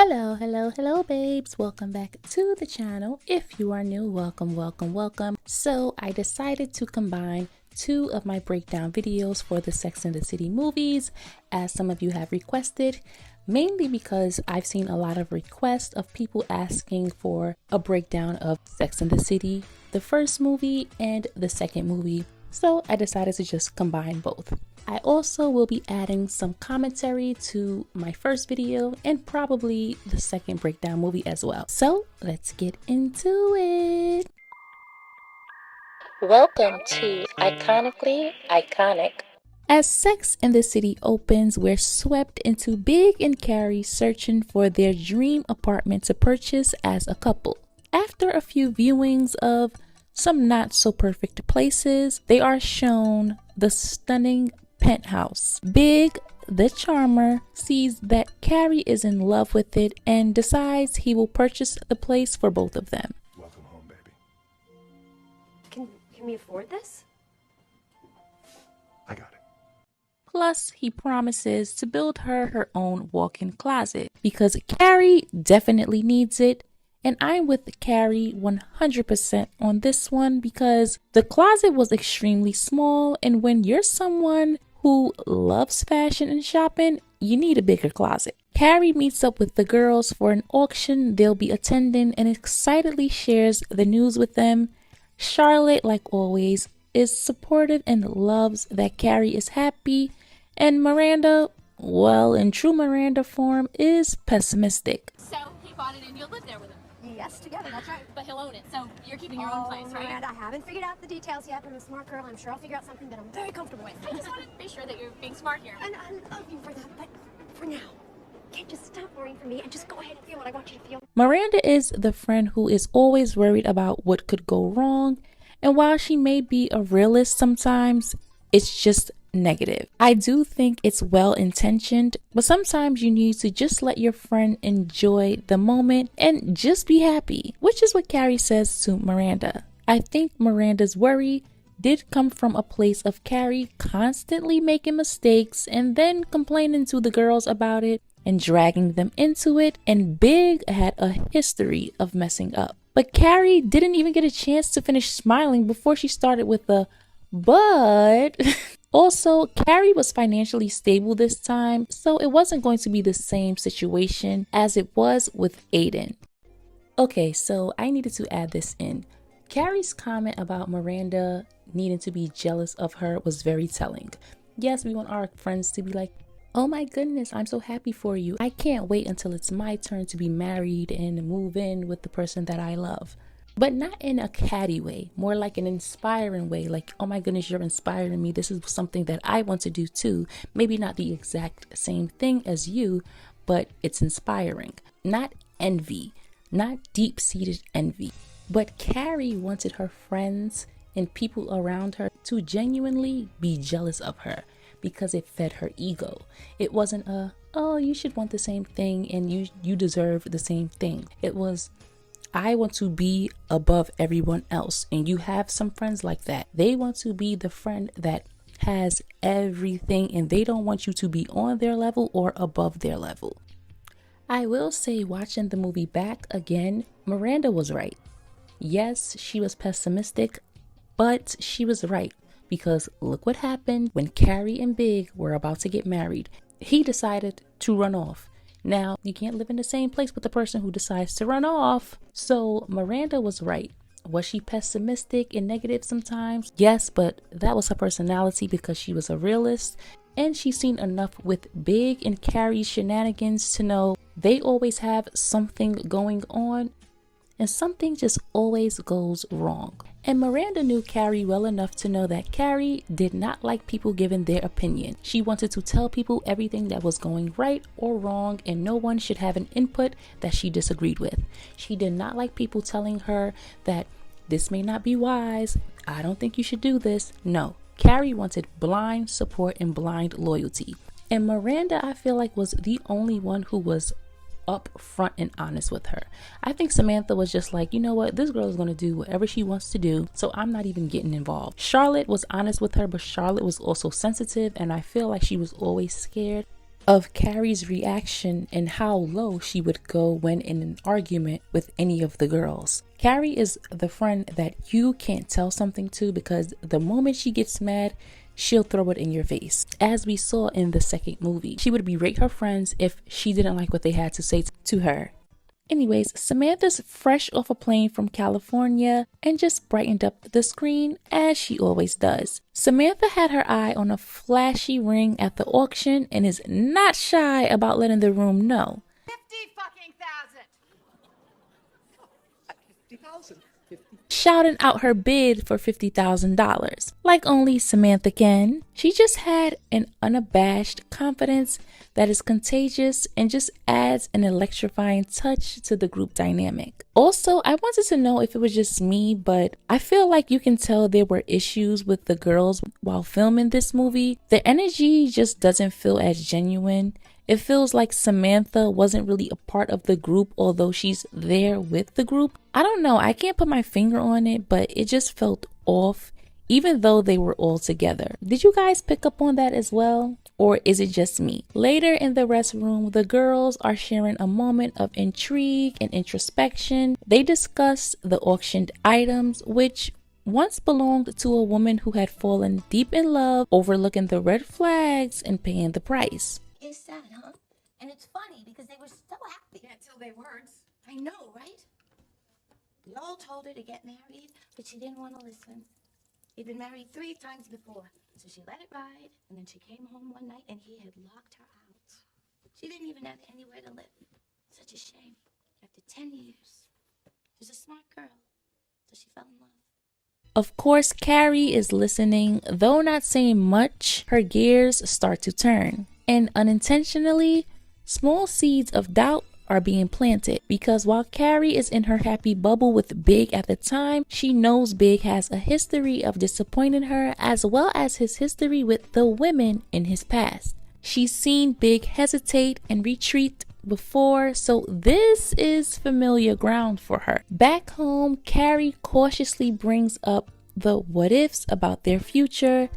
Hello babes, welcome back to the channel. If you are new, welcome. So I decided to combine two of my breakdown videos for the Sex and the City movies, as some of you have requested, mainly because I've seen a lot of requests of people asking for a breakdown of Sex and the City, the first movie and the second movie. So I decided to just combine both. I also will be adding some commentary to my first video and probably the second breakdown movie as well. So let's get into it. Welcome to Iconically Iconic. As Sex and the City opens, we're swept into Big and Carrie searching for their dream apartment to purchase as a couple. After a few viewings of some not so perfect places, they are shown the stunning penthouse. Big, the charmer, sees that Carrie is in love with it and decides he will purchase the place for both of them. Welcome home, baby. Can we afford this? I got it. Plus, he promises to build her own walk-in closet because Carrie definitely needs it. And I'm with Carrie 100% on this one because the closet was extremely small, and when you're someone who loves fashion and shopping, you need a bigger closet. Carrie meets up with the girls for an auction they'll be attending and excitedly shares the news with them. Charlotte, like always, is supportive and loves that Carrie is happy, and Miranda, well, in true Miranda form, is pessimistic. So he bought it and you'll live there with him. Yes, together, that's right. But he'll own it, so you're keeping your own place, right? Miranda, I haven't figured out the details yet, but I'm a smart girl. I'm sure I'll figure out something that I'm very comfortable with. I just want to be sure that you're being smart here. And I love you for that, but for now, can't just stop worrying for me and just go ahead and feel what I want you to feel. Miranda is the friend who is always worried about what could go wrong, and while she may be a realist sometimes, it's just negative. I do think it's well intentioned, but sometimes you need to just let your friend enjoy the moment and just be happy, which is what Carrie says to Miranda. I think Miranda's worry did come from a place of Carrie constantly making mistakes and then complaining to the girls about it and dragging them into it, and Big had a history of messing up. But Carrie didn't even get a chance to finish smiling before she started with the but. Also, Carrie was financially stable this time, so it wasn't going to be the same situation as it was with Aiden. Okay, so I needed to add this in. Carrie's comment about Miranda needing to be jealous of her was very telling. Yes, we want our friends to be like, oh my goodness, I'm so happy for you. I can't wait until it's my turn to be married and move in with the person that I love. But not in a catty way, more like an inspiring way, like, oh my goodness, you're inspiring me. This is something that I want to do too. Maybe not the exact same thing as you, but it's inspiring. Not envy, not deep-seated envy. But Carrie wanted her friends and people around her to genuinely be jealous of her because it fed her ego. It wasn't a, oh, you should want the same thing and you deserve the same thing. It was, I want to be above everyone else. And you have some friends like that. They want to be the friend that has everything and they don't want you to be on their level or above their level. I will say, watching the movie back again, Miranda was right. Yes, she was pessimistic, but she was right, because look what happened when Carrie and Big were about to get married. He decided to run off. Now, you can't live in the same place with the person who decides to run off. So Miranda was right. Was she pessimistic and negative sometimes? Yes, but that was her personality because she was a realist. And she's seen enough with Big and Carrie's shenanigans to know they always have something going on. And something just always goes wrong. And Miranda knew Carrie well enough to know that Carrie did not like people giving their opinion. She wanted to tell people everything that was going right or wrong, and no one should have an input that she disagreed with. She did not like people telling her that this may not be wise, I don't think you should do this. No, Carrie wanted blind support and blind loyalty. And Miranda, I feel like, was the only one who was up front and honest with her. I think Samantha was just like, you know what, this girl is going to do whatever she wants to do, so I'm not even getting involved. Charlotte was honest with her, but Charlotte was also sensitive, and I feel like she was always scared. of Carrie's reaction and how low she would go when in an argument with any of the girls. Carrie is the friend that you can't tell something to because the moment she gets mad, she'll throw it in your face. As we saw in the second movie, she would berate her friends if she didn't like what they had to say to her. Anyways, Samantha's fresh off a plane from California and just brightened up the screen as she always does. Samantha had her eye on a flashy ring at the auction and is not shy about letting the room know. 50,000. Shouting out her bid for $50,000. Like only Samantha can. She just had an unabashed confidence that is contagious and just adds an electrifying touch to the group dynamic. Also, I wanted to know if it was just me, but I feel like you can tell there were issues with the girls while filming this movie. The energy just doesn't feel as genuine. It feels like Samantha wasn't really a part of the group, although she's there with the group. I don't know, I can't put my finger on it, but it just felt off, even though they were all together. Did you guys pick up on that as well? Or is it just me? Later in the restroom, the girls are sharing a moment of intrigue and introspection. They discuss the auctioned items, which once belonged to a woman who had fallen deep in love, overlooking the red flags and paying the price. Is sad, huh? And it's funny because they were so happy. Yeah, until they weren't. I know, right? We all told her to get married, but she didn't want to listen. He'd been married 3 times before, so she let it ride, and then she came home one night and he had locked her out. She didn't even have anywhere to live. Such a shame. After 10 years. She's a smart girl, so she fell in love. Of course, Carrie is listening, though not saying much. Her gears start to turn. And unintentionally, small seeds of doubt are being planted because while Carrie is in her happy bubble with Big at the time, she knows Big has a history of disappointing her as well as his history with the women in his past. She's seen Big hesitate and retreat before, so this is familiar ground for her. Back home, Carrie cautiously brings up the what ifs about their future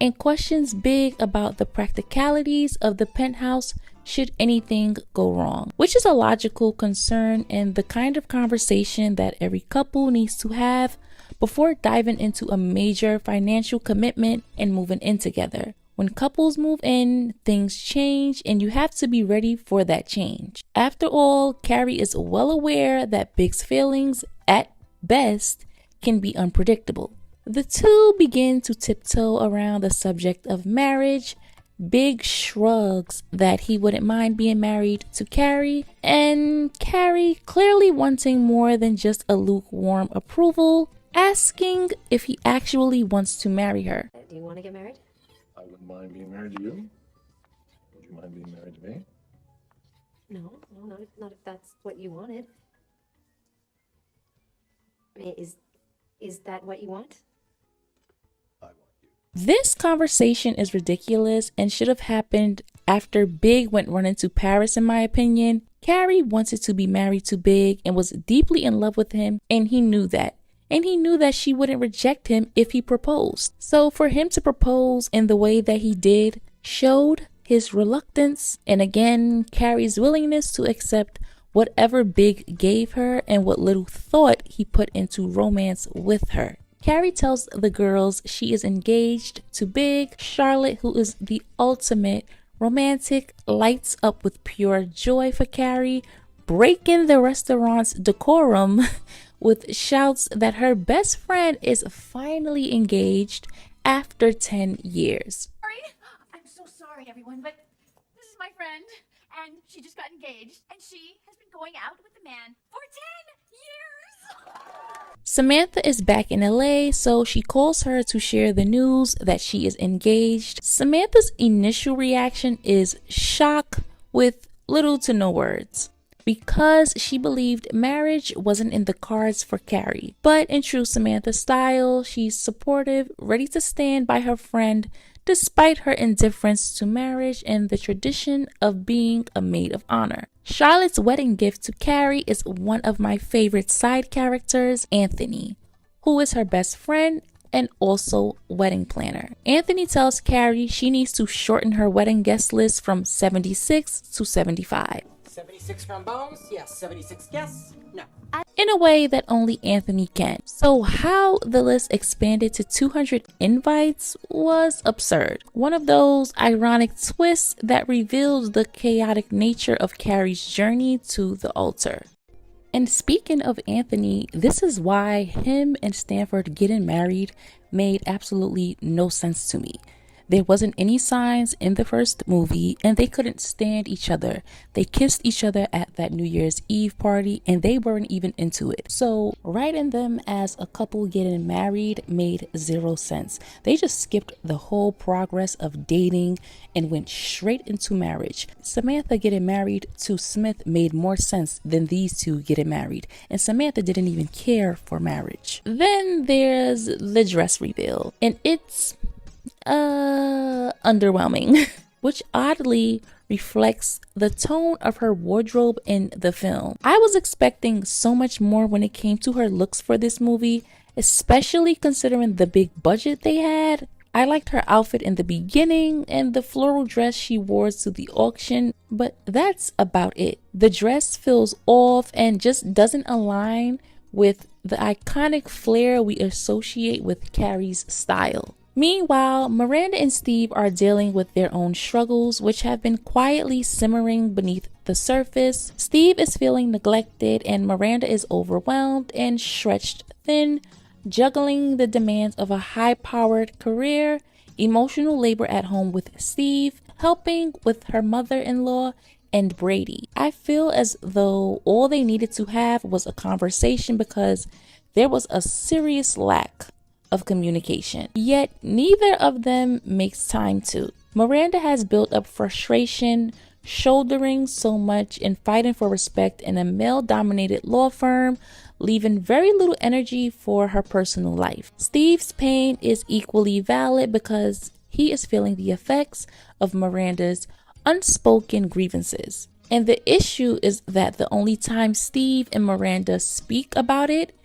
and questions Big about the practicalities of the penthouse should anything go wrong, which is a logical concern and the kind of conversation that every couple needs to have before diving into a major financial commitment and moving in together. When couples move in, things change and you have to be ready for that change. After all, Carrie is well aware that Big's feelings, at best, can be unpredictable. The two begin to tiptoe around the subject of marriage. Big shrugs that he wouldn't mind being married to Carrie, and Carrie, clearly wanting more than just a lukewarm approval, asking if he actually wants to marry her. Do you want to get married? I wouldn't mind being married to you. Would you mind being married to me? No, not if that's what you wanted. I mean, is that what you want? I want you. This conversation is ridiculous and should have happened after Big went running to Paris, in my opinion. Carrie wanted to be married to Big and was deeply in love with him, and he knew that. And he knew that she wouldn't reject him if he proposed. So for him to propose in the way that he did showed his reluctance, and again, Carrie's willingness to accept whatever Big gave her and what little thought he put into romance with her. Carrie tells the girls she is engaged to Big. Charlotte, who is the ultimate romantic, lights up with pure joy for Carrie, breaking the restaurant's decorum with shouts that her best friend is finally engaged after 10 years. Sorry. I'm so sorry, everyone, but this is my friend, and she just got engaged, and she has been going out with the man for 10 years. Samantha is back in LA, so she calls her to share the news that she is engaged. Samantha's initial reaction is shock with little to no words, because she believed marriage wasn't in the cards for Carrie. But in true Samantha style, she's supportive, ready to stand by her friend despite her indifference to marriage and the tradition of being a maid of honor. Charlotte's wedding gift to Carrie is one of my favorite side characters, Anthony, who is her best friend and also wedding planner. Anthony tells Carrie she needs to shorten her wedding guest list from 76 to 75. 76 trombones? Yes. 76 guests? No. In a way that only Anthony can. So how the list expanded to 200 invites was absurd. One of those ironic twists that reveals the chaotic nature of Carrie's journey to the altar. And speaking of Anthony, this is why him and Stanford getting married made absolutely no sense to me. There wasn't any signs in the first movie, and they couldn't stand each other. They kissed each other at that New Year's Eve party, and they weren't even into it. So writing them as a couple getting married made zero sense. They just skipped the whole progress of dating and went straight into marriage. Samantha getting married to Smith made more sense than these two getting married, and Samantha didn't even care for marriage. Then there's the dress reveal, and it's underwhelming, which oddly reflects the tone of her wardrobe in the film. I was expecting so much more when it came to her looks for this movie, especially considering the big budget they had. I liked her outfit in the beginning and the floral dress she wore to the auction, but that's about it. The dress feels off and just doesn't align with the iconic flair we associate with Carrie's style. Meanwhile, Miranda and Steve are dealing with their own struggles, which have been quietly simmering beneath the surface. Steve is feeling neglected, and Miranda is overwhelmed and stretched thin, juggling the demands of a high-powered career, emotional labor at home with Steve, helping with her mother-in-law, and Brady. I feel as though all they needed to have was a conversation because there was a serious lack of communication. Yet neither of them makes time to. Miranda has built up frustration, shouldering so much and fighting for respect in a male-dominated law firm, leaving very little energy for her personal life. Steve's pain is equally valid because he is feeling the effects of Miranda's unspoken grievances. And the issue is that the only time Steve and Miranda speak about it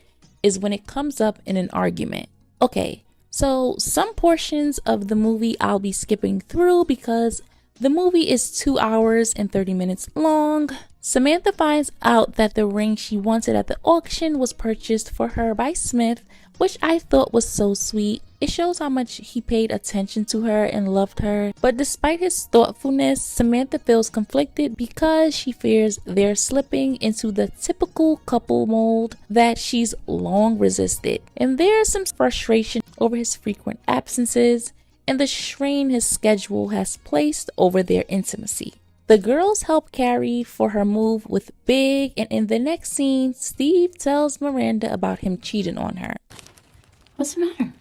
is when it comes up in an argument. Okay, so some portions of the movie I'll be skipping through because the movie is 2 hours and 30 minutes long. Samantha finds out that the ring she wanted at the auction was purchased for her by Smith, which I thought was so sweet. It shows how much he paid attention to her and loved her. But despite his thoughtfulness, Samantha feels conflicted because she fears they're slipping into the typical couple mold that she's long resisted. And there's some frustration over his frequent absences and the strain his schedule has placed over their intimacy. The girls help Carrie for her move with Big, and in the next scene, Steve tells Miranda about him cheating on her. What's the matter?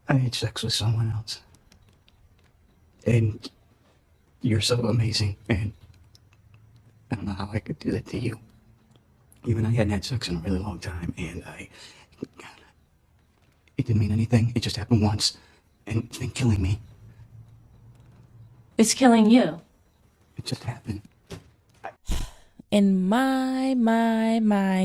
I had sex with someone else. And you're so amazing, and I don't know how I could do that to you. You and I hadn't had sex in a really long time, and it didn't mean anything. It just happened once, and it's been killing me. It's killing you. It just happened. And my,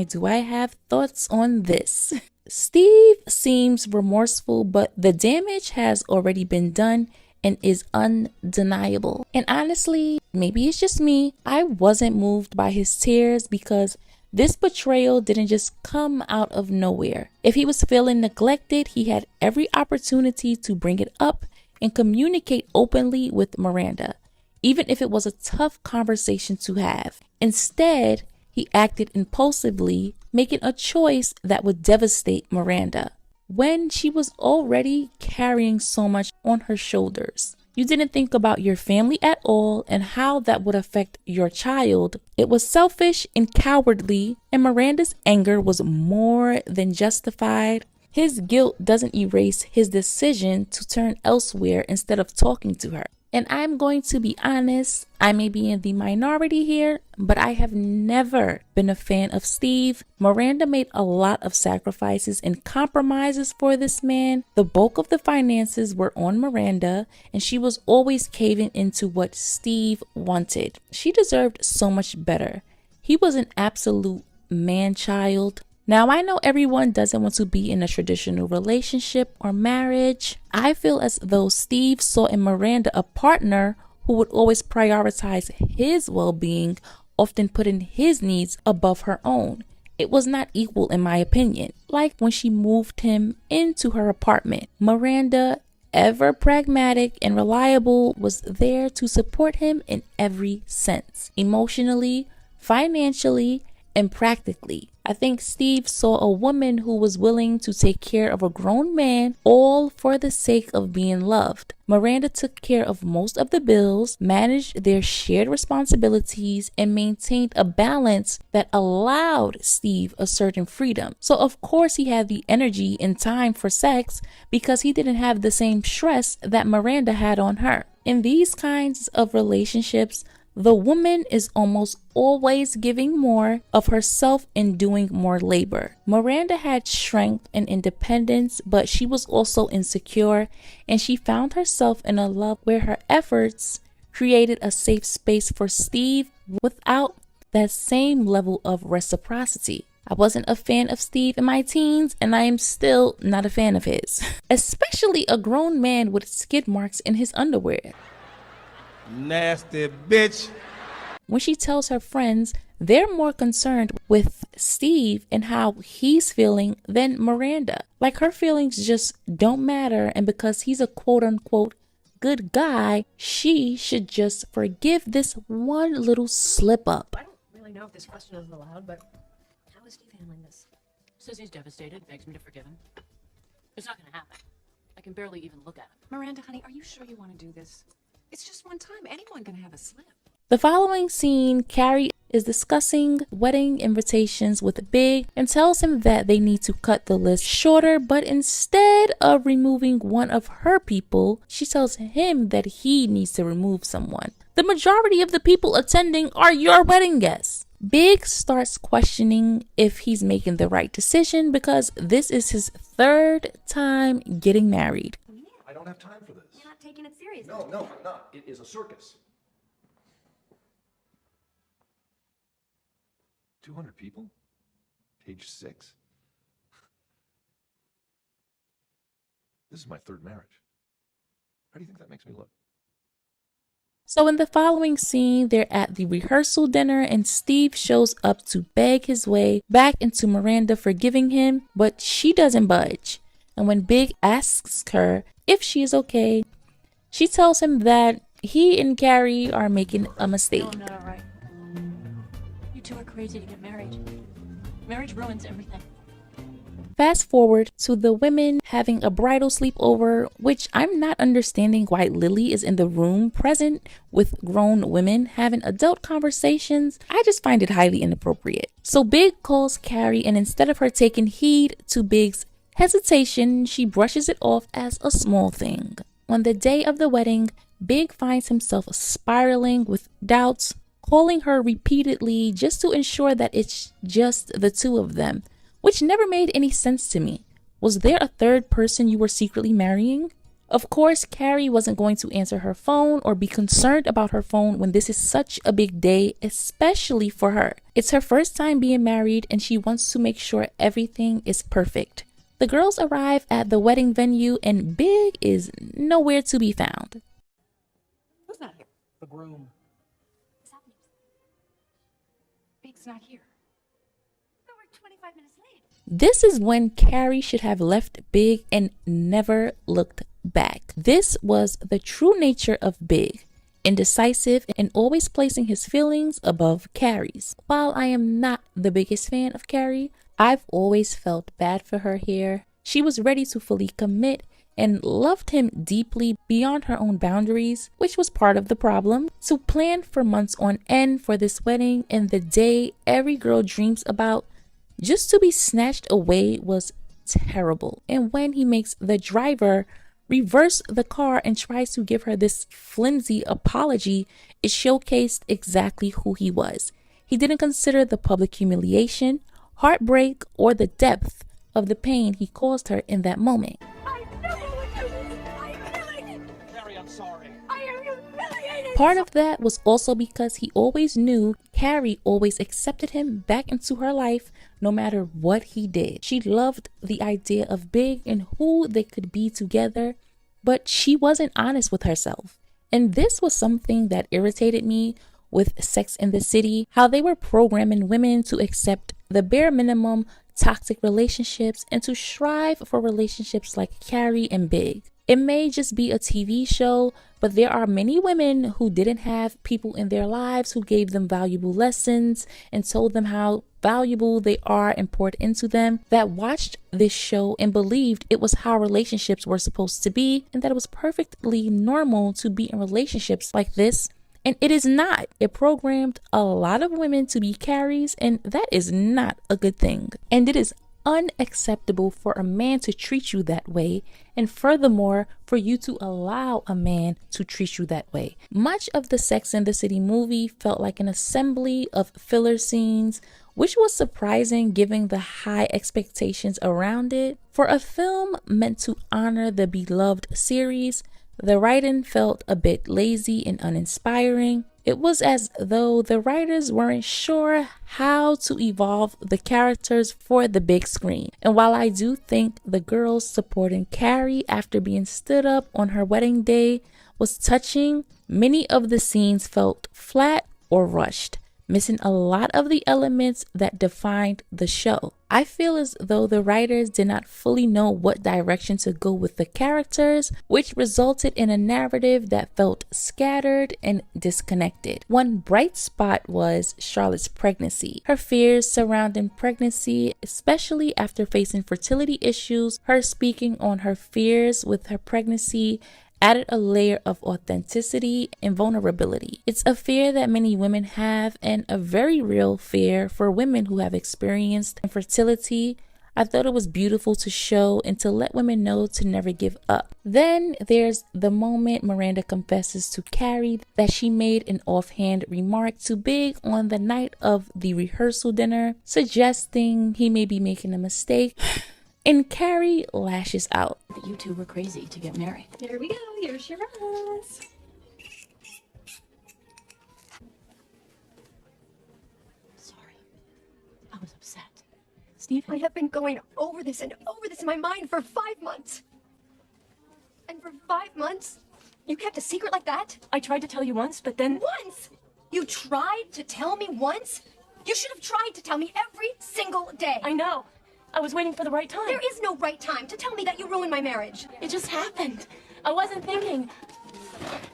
do I have thoughts on this? Steve seems remorseful, but the damage has already been done and is undeniable. And honestly, maybe it's just me, I wasn't moved by his tears because this betrayal didn't just come out of nowhere. If he was feeling neglected, he had every opportunity to bring it up and communicate openly with Miranda, even if it was a tough conversation to have. Instead, he acted impulsively, making a choice that would devastate Miranda when she was already carrying so much on her shoulders. You didn't think about your family at all and how that would affect your child. It was selfish and cowardly, and Miranda's anger was more than justified. His guilt doesn't erase his decision to turn elsewhere instead of talking to her. And I'm going to be honest, I may be in the minority here, but I have never been a fan of Steve. Miranda made a lot of sacrifices and compromises for this man. The bulk of the finances were on Miranda, and she was always caving into what Steve wanted. She deserved so much better. He was an absolute man-child. Now, I know everyone doesn't want to be in a traditional relationship or marriage. I feel as though Steve saw in Miranda a partner who would always prioritize his well-being, often putting his needs above her own. It was not equal in my opinion. Like when she moved him into her apartment, Miranda, ever pragmatic and reliable, was there to support him in every sense, emotionally, financially, and practically. I think Steve saw a woman who was willing to take care of a grown man, all for the sake of being loved. Miranda took care of most of the bills, managed their shared responsibilities, and maintained a balance that allowed Steve a certain freedom. So of course he had the energy and time for sex because he didn't have the same stress that Miranda had on her. In these kinds of relationships, the woman is almost always giving more of herself and doing more labor. Miranda had strength and independence, but she was also insecure, and she found herself in a love where her efforts created a safe space for Steve without that same level of reciprocity. I wasn't a fan of Steve in my teens, and I am still not a fan of his, especially a grown man with skid marks in his underwear. Nasty bitch. When she tells her friends, they're more concerned with Steve and how he's feeling than Miranda. Like her feelings just don't matter, and because he's a quote-unquote good guy, she should just forgive this one little slip up. I don't really know if this question is allowed, but how is Steve handling this? Says he's devastated, begs me to forgive him. It's not gonna happen. I can barely even look at him. Miranda, honey, are you sure you want to do this? It's just one time. Anyone can have a slip. The following scene, Carrie is discussing wedding invitations with Big and tells him that they need to cut the list shorter, but instead of removing one of her people, she tells him that he needs to remove someone. The majority of the people attending are your wedding guests. Big starts questioning if he's making the right decision because this is his third time getting married. I don't have time for this. You're not taking it seriously. No, I'm not. It is a circus. 200 people? Age 6? This is my third marriage. How do you think that makes me look? So in the following scene, they're at the rehearsal dinner and Steve shows up to beg his way back into Miranda forgiving him, but she doesn't budge. And when Big asks her if she is okay, she tells him that he and Carrie are making a mistake. No, I'm not alright. You two are crazy to get married. Marriage ruins everything. Fast forward to the women having a bridal sleepover, which I'm not understanding why Lily is in the room present with grown women having adult conversations. I just find it highly inappropriate. So Big calls Carrie, and instead of her taking heed to Big's hesitation, she brushes it off as a small thing. On the day of the wedding, Big finds himself spiraling with doubts, calling her repeatedly just to ensure that it's just the two of them, which never made any sense to me. Was there a third person you were secretly marrying? Of course, Carrie wasn't going to answer her phone or be concerned about her phone when this is such a big day, especially for her. It's her first time being married and she wants to make sure everything is perfect. The girls arrive at the wedding venue and Big is nowhere to be found. Who's not here? The groom. What's happening? Big's not here. But we're 25 minutes late. This is when Carrie should have left Big and never looked back. This was the true nature of Big, indecisive and always placing his feelings above Carrie's. While I am not the biggest fan of Carrie, I've always felt bad for her here. She was ready to fully commit and loved him deeply beyond her own boundaries, which was part of the problem. To plan for months on end for this wedding and the day every girl dreams about just to be snatched away was terrible. And when he makes the driver reverse the car and tries to give her this flimsy apology, it showcased exactly who he was. He didn't consider the public humiliation, heartbreak, or the depth of the pain he caused her in that moment. I never would do this. I really, Carrie, I'm sorry. I am humiliated. Part of that was also because he always knew Carrie always accepted him back into her life no matter what he did. She loved the idea of Big and who they could be together, but she wasn't honest with herself. And this was something that irritated me with Sex and the City, how they were programming women to accept the bare minimum toxic relationships and to strive for relationships like Carrie and Big. It may just be a TV show, but there are many women who didn't have people in their lives who gave them valuable lessons and told them how valuable they are and poured into them, that watched this show and believed it was how relationships were supposed to be and that it was perfectly normal to be in relationships like this. And it is not. It programmed a lot of women to be Carries, and that is not a good thing. And it is unacceptable for a man to treat you that way, and furthermore, for you to allow a man to treat you that way. Much of the Sex and the City movie felt like an assembly of filler scenes, which was surprising given the high expectations around it. For a film meant to honor the beloved series, the writing felt a bit lazy and uninspiring. It was as though the writers weren't sure how to evolve the characters for the big screen. And while I do think the girls supporting Carrie after being stood up on her wedding day was touching, many of the scenes felt flat or rushed, missing a lot of the elements that defined the show. I feel as though the writers did not fully know what direction to go with the characters, which resulted in a narrative that felt scattered and disconnected. One bright spot was Charlotte's pregnancy. Her fears surrounding pregnancy, especially after facing fertility issues, her speaking on her fears with her pregnancy, added a layer of authenticity and vulnerability. It's a fear that many women have, and a very real fear for women who have experienced infertility. I thought it was beautiful to show and to let women know to never give up. Then there's the moment Miranda confesses to Carrie that she made an offhand remark to Big on the night of the rehearsal dinner, suggesting he may be making a mistake. And Carrie lashes out. That you two were crazy to get married. Here we go. Here's your rose. Sorry. I was upset. Steve, I have been going over this and over this in my mind for 5 months. And for 5 months, you kept a secret like that? I tried to tell you once, but then... Once? You tried to tell me once? You should have tried to tell me every single day. I know. I was waiting for the right time. There is no right time to tell me that you ruined my marriage. It just happened. I wasn't thinking.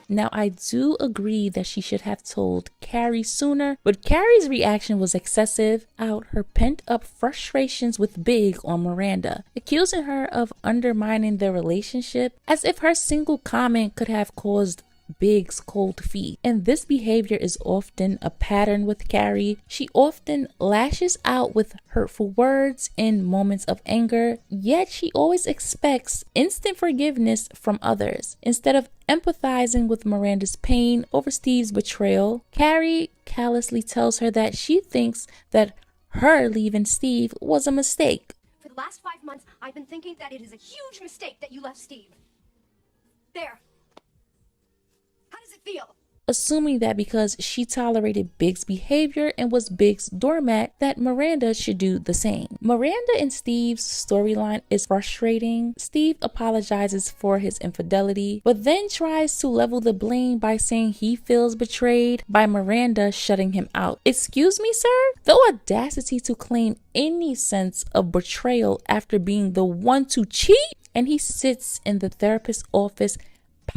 Now, I do agree that she should have told Carrie sooner, but Carrie's reaction was excessive out her pent-up frustrations with Big on Miranda, accusing her of undermining their relationship as if her single comment could have caused Big's cold feet. And this behavior is often a pattern with Carrie. She often lashes out with hurtful words in moments of anger, yet she always expects instant forgiveness from others. Instead of empathizing with Miranda's pain over Steve's betrayal, Carrie callously tells her that she thinks that her leaving Steve was a mistake. For the last 5 months, I've been thinking that it is a huge mistake that you left Steve. There. How does it feel? Assuming that because she tolerated Big's behavior and was Big's doormat, that Miranda should do the same. Miranda and Steve's storyline is frustrating. Steve apologizes for his infidelity, but then tries to level the blame by saying he feels betrayed by Miranda shutting him out. Excuse me, sir? The audacity to claim any sense of betrayal after being the one to cheat? And he sits in the therapist's office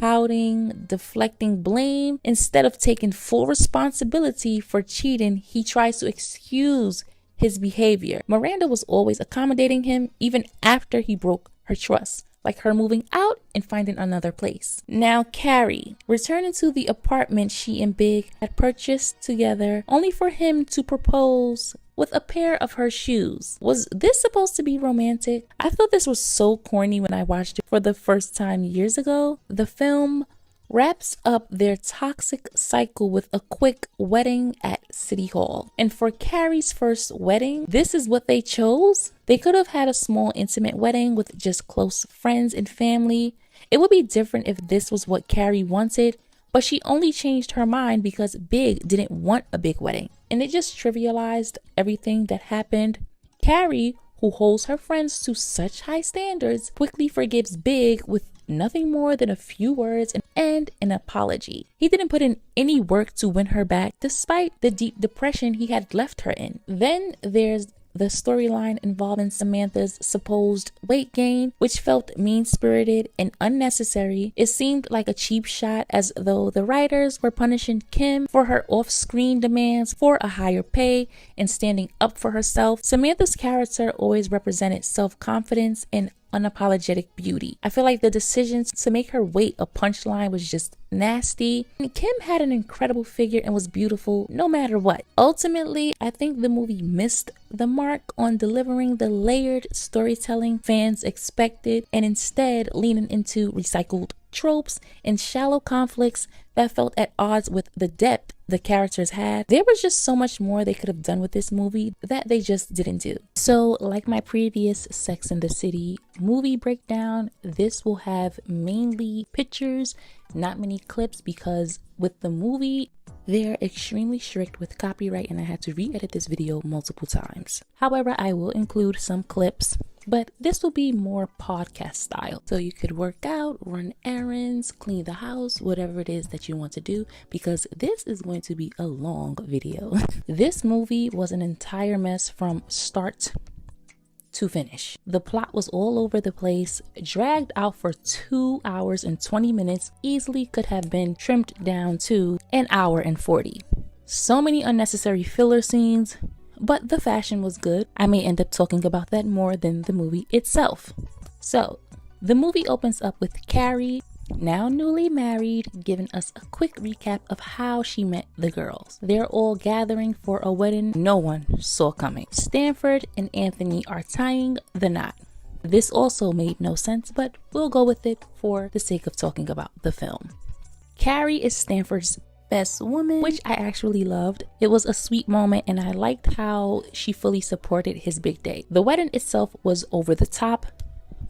pouting, deflecting blame. Instead of taking full responsibility for cheating, he tries to excuse his behavior. Miranda was always accommodating him even after he broke her trust, like her moving out and finding another place. Now Carrie, returning to the apartment she and Big had purchased together, only for him to propose with a pair of her shoes. Was this supposed to be romantic? I thought this was so corny when I watched it for the first time years ago. The film wraps up their toxic cycle with a quick wedding at City Hall. And for Carrie's first wedding, this is what they chose? They could have had a small intimate wedding with just close friends and family. It would be different if this was what Carrie wanted, But she only changed her mind because Big didn't want a big wedding. And it just trivialized everything that happened. Carrie, who holds her friends to such high standards, quickly forgives Big with nothing more than a few words and an apology. He didn't put in any work to win her back, despite the deep depression he had left her in. Then there's the storyline involving Samantha's supposed weight gain, which felt mean-spirited and unnecessary. It seemed like a cheap shot, as though the writers were punishing Kim for her off-screen demands for a higher pay and standing up for herself. Samantha's character always represented self-confidence and unapologetic beauty. I feel like the decisions to make her weight a punchline was just nasty. And Kim had an incredible figure and was beautiful no matter what. Ultimately, I think the movie missed the mark on delivering the layered storytelling fans expected, and instead leaning into recycled tropes and shallow conflicts that felt at odds with the depth the characters had. There was just so much more they could have done with this movie that they just didn't do. So, like my previous Sex and the City movie breakdown, this will have mainly pictures, not many clips, because with the movie, they're extremely strict with copyright and I had to re-edit this video multiple times. However, I will include some clips, but this will be more podcast style. So you could work out, run errands, clean the house, whatever it is that you want to do, because this is going to be a long video. This movie was an entire mess from start to finish. The plot was all over the place, dragged out for 2 hours and 20 minutes, easily could have been trimmed down to an hour and 40. So many unnecessary filler scenes, but the fashion was good. I may end up talking about that more than the movie itself. So, the movie opens up with Carrie, now newly married, giving us a quick recap of how she met the girls. They're all gathering for a wedding no one saw coming. Stanford and Anthony are tying the knot. This also made no sense, but we'll go with it for the sake of talking about the film. Carrie is Stanford's best woman, which I actually loved. It was a sweet moment and I liked how she fully supported his big day. The wedding itself was over the top,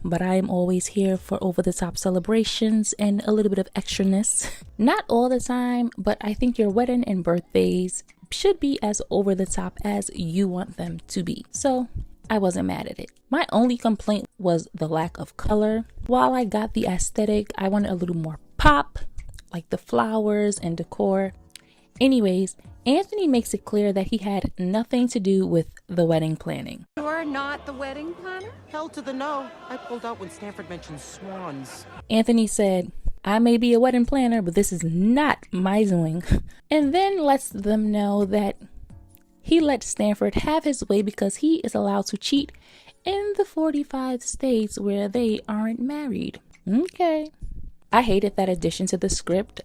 but I am always here for over-the-top celebrations and a little bit of extraness. Not all the time, but I think your wedding and birthdays should be as over-the-top as you want them to be. So I wasn't mad at it. My only complaint was the lack of color. While I got the aesthetic, I wanted a little more pop, like the flowers and decor. Anyways, Anthony makes it clear that he had nothing to do with the wedding planning. You're not the wedding planner? Hell to the no. I pulled out when Stanford mentioned swans. Anthony said, I may be a wedding planner, but this is not my doing. And then lets them know that he let Stanford have his way because he is allowed to cheat in the 45 states where they aren't married. Okay. I hated that addition to the script.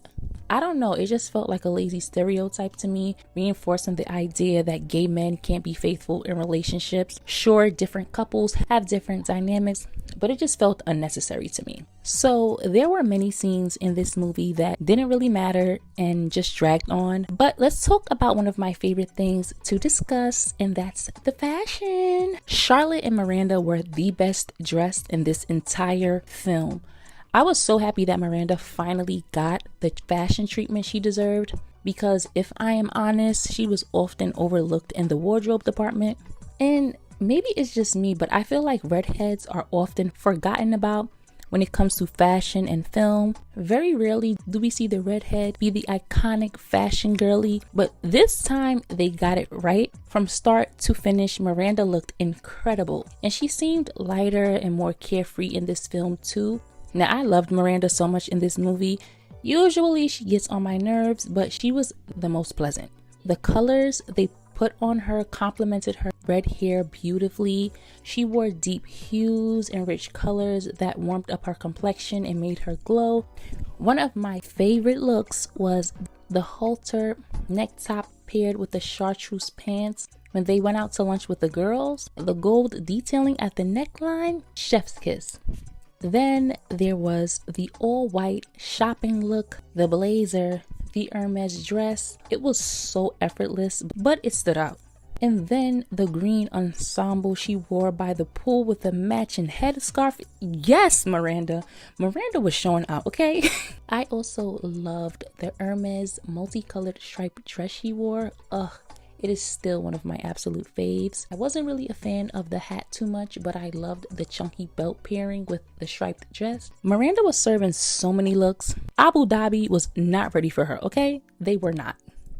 I don't know, it just felt like a lazy stereotype to me, reinforcing the idea that gay men can't be faithful in relationships. Sure, different couples have different dynamics, but it just felt unnecessary to me. So there were many scenes in this movie that didn't really matter and just dragged on. But let's talk about one of my favorite things to discuss, and that's the fashion. Charlotte and Miranda were the best dressed in this entire film. I was so happy that Miranda finally got the fashion treatment she deserved, because if I am honest, she was often overlooked in the wardrobe department. And maybe it's just me, but I feel like redheads are often forgotten about when it comes to fashion and film. Very rarely do we see the redhead be the iconic fashion girly, but this time they got it right. From start to finish, Miranda looked incredible, and she seemed lighter and more carefree in this film too. Now, I loved Miranda so much in this movie. Usually she gets on my nerves, but she was the most pleasant. The colors they put on her complemented her red hair beautifully. She wore deep hues and rich colors that warmed up her complexion and made her glow. One of my favorite looks was the halter neck top paired with the chartreuse pants when they went out to lunch with the girls. The gold detailing at the neckline, chef's kiss. Then there was the all-white shopping look, the blazer, the Hermes dress. It was so effortless, but it stood out. And then the green ensemble she wore by the pool with the matching headscarf. Yes, Miranda. Miranda was showing out, okay? I also loved the Hermes multicolored striped dress she wore. Ugh. It is still one of my absolute faves. I wasn't really a fan of the hat too much, but I loved the chunky belt pairing with the striped dress. Miranda was serving so many looks. Abu Dhabi was not ready for her, okay? They were not.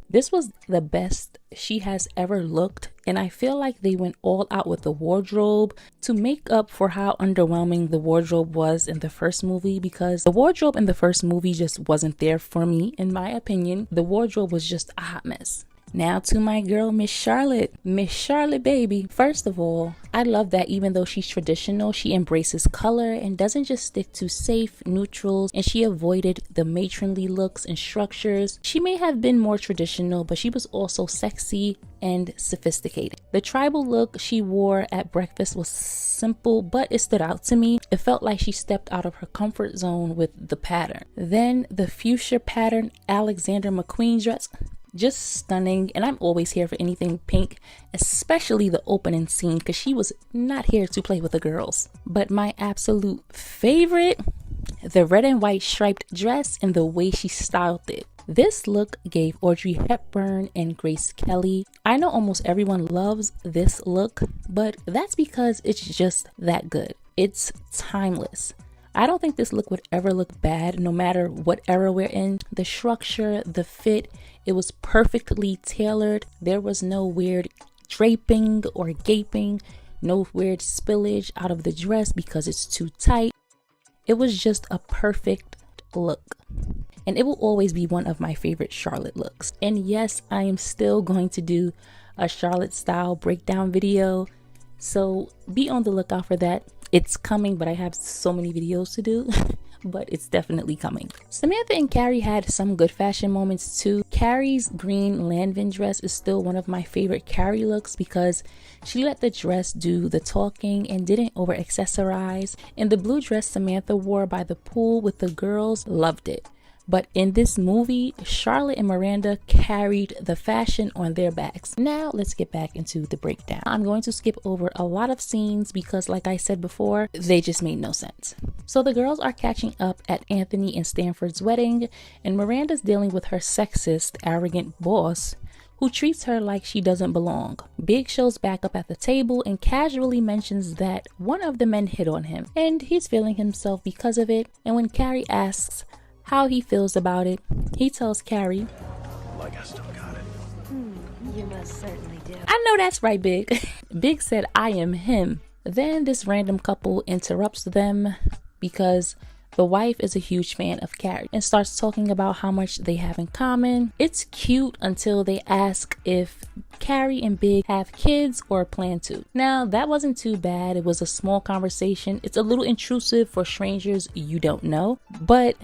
This was the best she has ever looked, and I feel like they went all out with the wardrobe to make up for how underwhelming the wardrobe was in the first movie, because the wardrobe in the first movie just wasn't there for me, in my opinion. The wardrobe was just a hot mess. Now to my girl, Miss Charlotte. Miss Charlotte, baby. First of all, I love that even though she's traditional, she embraces color and doesn't just stick to safe neutrals, and she avoided the matronly looks and structures. She may have been more traditional, but she was also sexy and sophisticated. The tribal look she wore at breakfast was simple, but it stood out to me. It felt like she stepped out of her comfort zone with the pattern. Then the fuchsia pattern Alexander McQueen dress. Just stunning, and I'm always here for anything pink, especially the opening scene, because she was not here to play with the girls. But my absolute favorite, the red and white striped dress and the way she styled it. This look gave Audrey Hepburn and Grace Kelly. I know almost everyone loves this look, but that's because it's just that good. It's timeless. I don't think this look would ever look bad no matter what era we're in. The structure, the fit, it was perfectly tailored. There was no weird draping or gaping, no weird spillage out of the dress because it's too tight. It was just a perfect look. And it will always be one of my favorite Charlotte looks. And yes, I am still going to do a Charlotte style breakdown video, so be on the lookout for that. It's coming, but I have so many videos to do, but it's definitely coming. Samantha and Carrie had some good fashion moments too. Carrie's green Lanvin dress is still one of my favorite Carrie looks because she let the dress do the talking and didn't over accessorize. And the blue dress Samantha wore by the pool with the girls, loved it. But in this movie, Charlotte and Miranda carried the fashion on their backs. Now let's get back into the breakdown. I'm going to skip over a lot of scenes because, like I said before, they just made no sense. So the girls are catching up at Anthony and Stanford's wedding, and Miranda's dealing with her sexist, arrogant boss who treats her like she doesn't belong. Big shows back up at the table and casually mentions that one of the men hit on him, and he's feeling himself because of it. And when Carrie asks how he feels about it, he tells Carrie, Like I still got it. You most certainly do. I know that's right, Big. Big said, I am him. Then this random couple interrupts them because the wife is a huge fan of Carrie and starts talking about how much they have in common. It's cute until they ask if Carrie and Big have kids or plan to. Now, that wasn't too bad. It was a small conversation. It's a little intrusive for strangers you don't know, but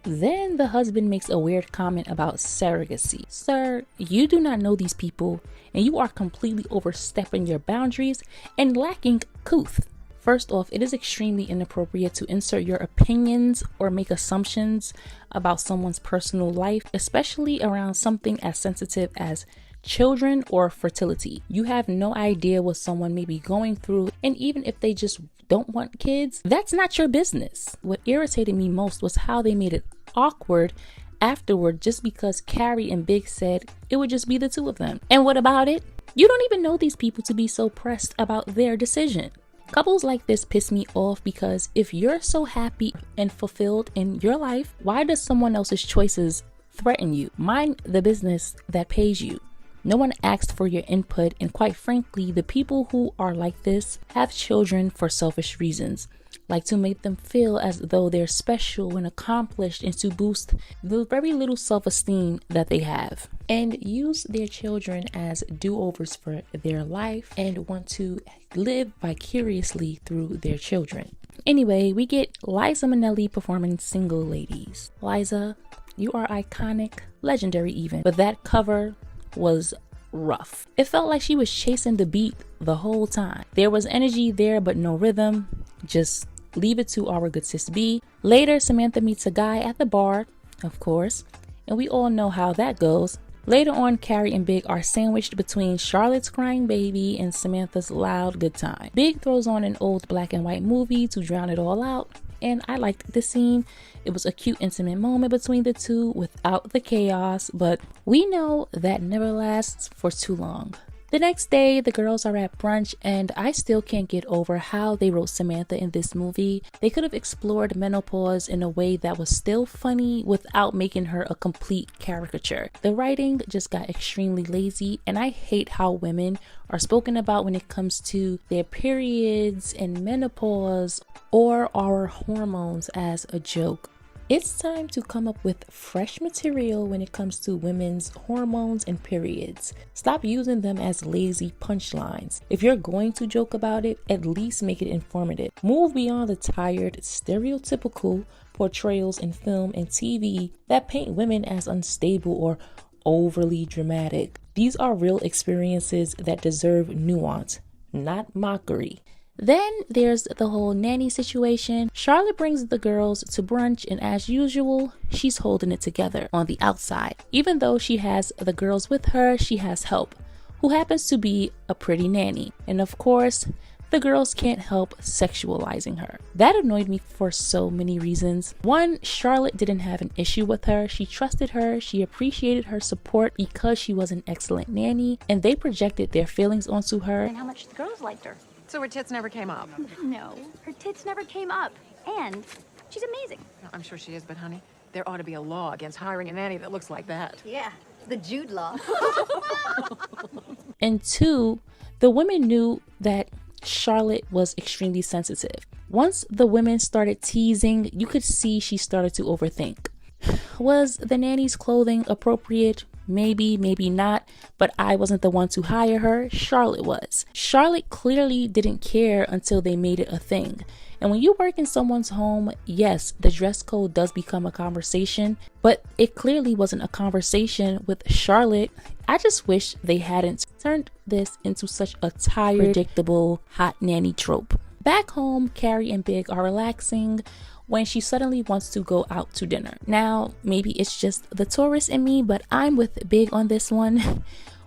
then the husband makes a weird comment about surrogacy. Sir, you do not know these people and you are completely overstepping your boundaries and lacking couth. First off, it is extremely inappropriate to insert your opinions or make assumptions about someone's personal life, especially around something as sensitive as children or fertility. You have no idea what someone may be going through, and even if they just don't want kids, that's not your business. What irritated me most was how they made it awkward afterward just because Carrie and Big said it would just be the two of them. And what about it? You don't even know these people to be so pressed about their decision. Couples like this piss me off because if you're so happy and fulfilled in your life, why does someone else's choices threaten you? Mind the business that pays you. No one asked for your input, and quite frankly, the people who are like this have children for selfish reasons, like to make them feel as though they're special and accomplished and to boost the very little self-esteem that they have, and use their children as do-overs for their life and want to live vicariously through their children. Anyway, we get Liza Minnelli performing Single Ladies. Liza, you are iconic, legendary even, but that cover was rough. It felt like she was chasing the beat the whole time. There was energy there, but no rhythm. Just leave it to our good sis B. Later, Samantha meets a guy at the bar, of course, and we all know how that goes. Later on, Carrie and Big are sandwiched between Charlotte's crying baby and Samantha's loud good time. Big throws on an old black and white movie to drown it all out, and I liked the scene. It was a cute, intimate moment between the two without the chaos, but we know that never lasts for too long. The next day, the girls are at brunch, and I still can't get over how they wrote Samantha in this movie. They could have explored menopause in a way that was still funny without making her a complete caricature. The writing just got extremely lazy, and I hate how women are spoken about when it comes to their periods and menopause or our hormones as a joke. It's time to come up with fresh material when it comes to women's hormones and periods. Stop using them as lazy punchlines. If you're going to joke about it, at least make it informative. Move beyond the tired, stereotypical portrayals in film and TV that paint women as unstable or overly dramatic. These are real experiences that deserve nuance, not mockery. Then there's the whole nanny situation. Charlotte brings the girls to brunch, and as usual, she's holding it together on the outside. Even though she has the girls with her, she has help, who happens to be a pretty nanny. And of course, the girls can't help sexualizing her. That annoyed me for so many reasons. One, Charlotte didn't have an issue with her. She trusted her. She appreciated her support because she was an excellent nanny, and they projected their feelings onto her. And how much the girls liked her. So her tits never came up. No, her tits never came up. And she's amazing. No, I'm sure she is, but honey, there ought to be a law against hiring a nanny that looks like that. Yeah, the Jude law. And two, the women knew that Charlotte was extremely sensitive. Once the women started teasing, you could see she started to overthink. Was the nanny's clothing appropriate? Maybe, maybe not, but I wasn't the one to hire her. Charlotte was. Charlotte clearly didn't care until they made it a thing. And when you work in someone's home, yes, the dress code does become a conversation, but it clearly wasn't a conversation with Charlotte. I just wish they hadn't turned this into such a tired, predictable, hot nanny trope. Back home, Carrie and Big are relaxing when she suddenly wants to go out to dinner. Now, maybe it's just the tourist in me, but I'm with Big on this one.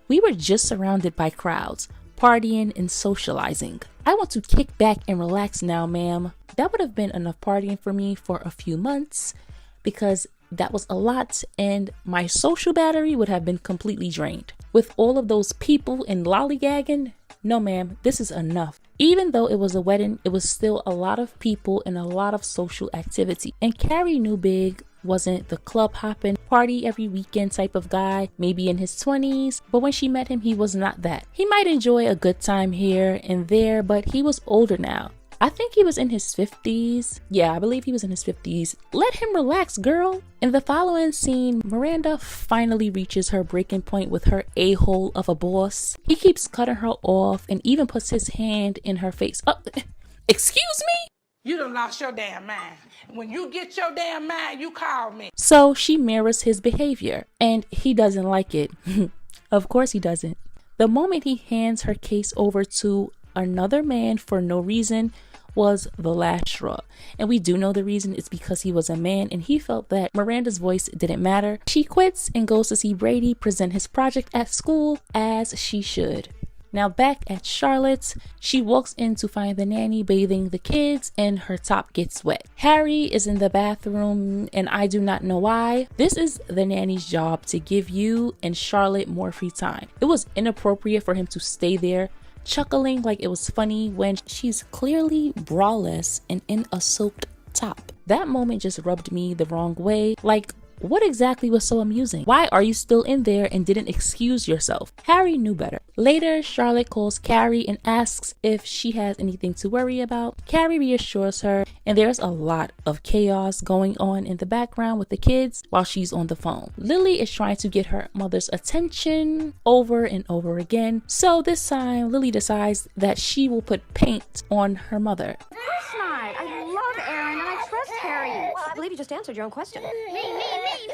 We were just surrounded by crowds, partying and socializing. I want to kick back and relax now, ma'am. That would have been enough partying for me for a few months, because that was a lot and my social battery would have been completely drained. With all of those people and lollygagging, no ma'am, this is enough. Even though it was a wedding, it was still a lot of people and a lot of social activity. And Carrie knew Big wasn't the club hopping, party every weekend type of guy, maybe in his 20s, but when she met him, he was not that. He might enjoy a good time here and there, but he was older now. I think he was in his 50s. Yeah, I believe he was in his 50s. Let him relax, girl. In the following scene, Miranda finally reaches her breaking point with her a-hole of a boss. He keeps cutting her off and even puts his hand in her face. Excuse me? You done lost your damn mind. When you get your damn mind, you call me. So she mirrors his behavior, and he doesn't like it. Of course he doesn't. The moment he hands her case over to another man for no reason was the last straw. And we do know the reason. It's because he was a man and he felt that Miranda's voice didn't matter. She quits and goes to see Brady present his project at school, as she should. Now back at Charlotte's, she walks in to find the nanny bathing the kids and her top gets wet. Harry is in the bathroom and I do not know why. This is the nanny's job, to give you and Charlotte more free time. It was inappropriate for him to stay there chuckling like it was funny when she's clearly braless and in a soaked top. That moment just rubbed me the wrong way. Like, what exactly was so amusing? Why are you still in there and didn't excuse yourself? Harry knew better. Later, Charlotte calls Carrie and asks if she has anything to worry about. Carrie reassures her, and there's a lot of chaos going on in the background with the kids while she's on the phone. Lily is trying to get her mother's attention over and over again. So this time, Lily decides that she will put paint on her mother. Of course not. I love Aaron and I trust Harry. Well, I believe you just answered your own question. Me.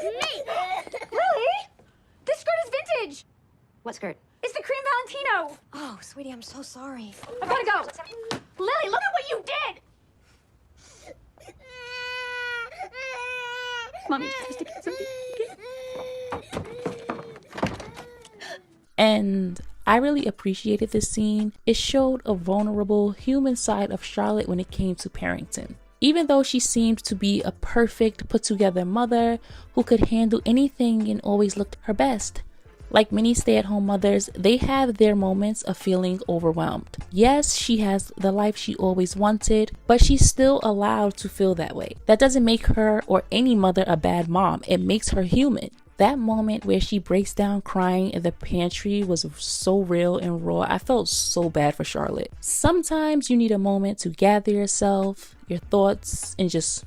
Lily? This skirt is vintage. What skirt? It's the cream Valentino. Oh, sweetie, I'm so sorry. I've gotta go. Lily, look at what you did. Mommy just has to get something. And I really appreciated this scene. It showed a vulnerable human side of Charlotte when it came to parenting. Even though she seemed to be a perfect, put-together mother who could handle anything and always looked her best. Like many stay-at-home mothers, they have their moments of feeling overwhelmed. Yes, she has the life she always wanted, but she's still allowed to feel that way. That doesn't make her or any mother a bad mom. It makes her human. That moment where she breaks down crying in the pantry was so real and raw. I felt so bad for Charlotte. Sometimes you need a moment to gather yourself, your thoughts, and just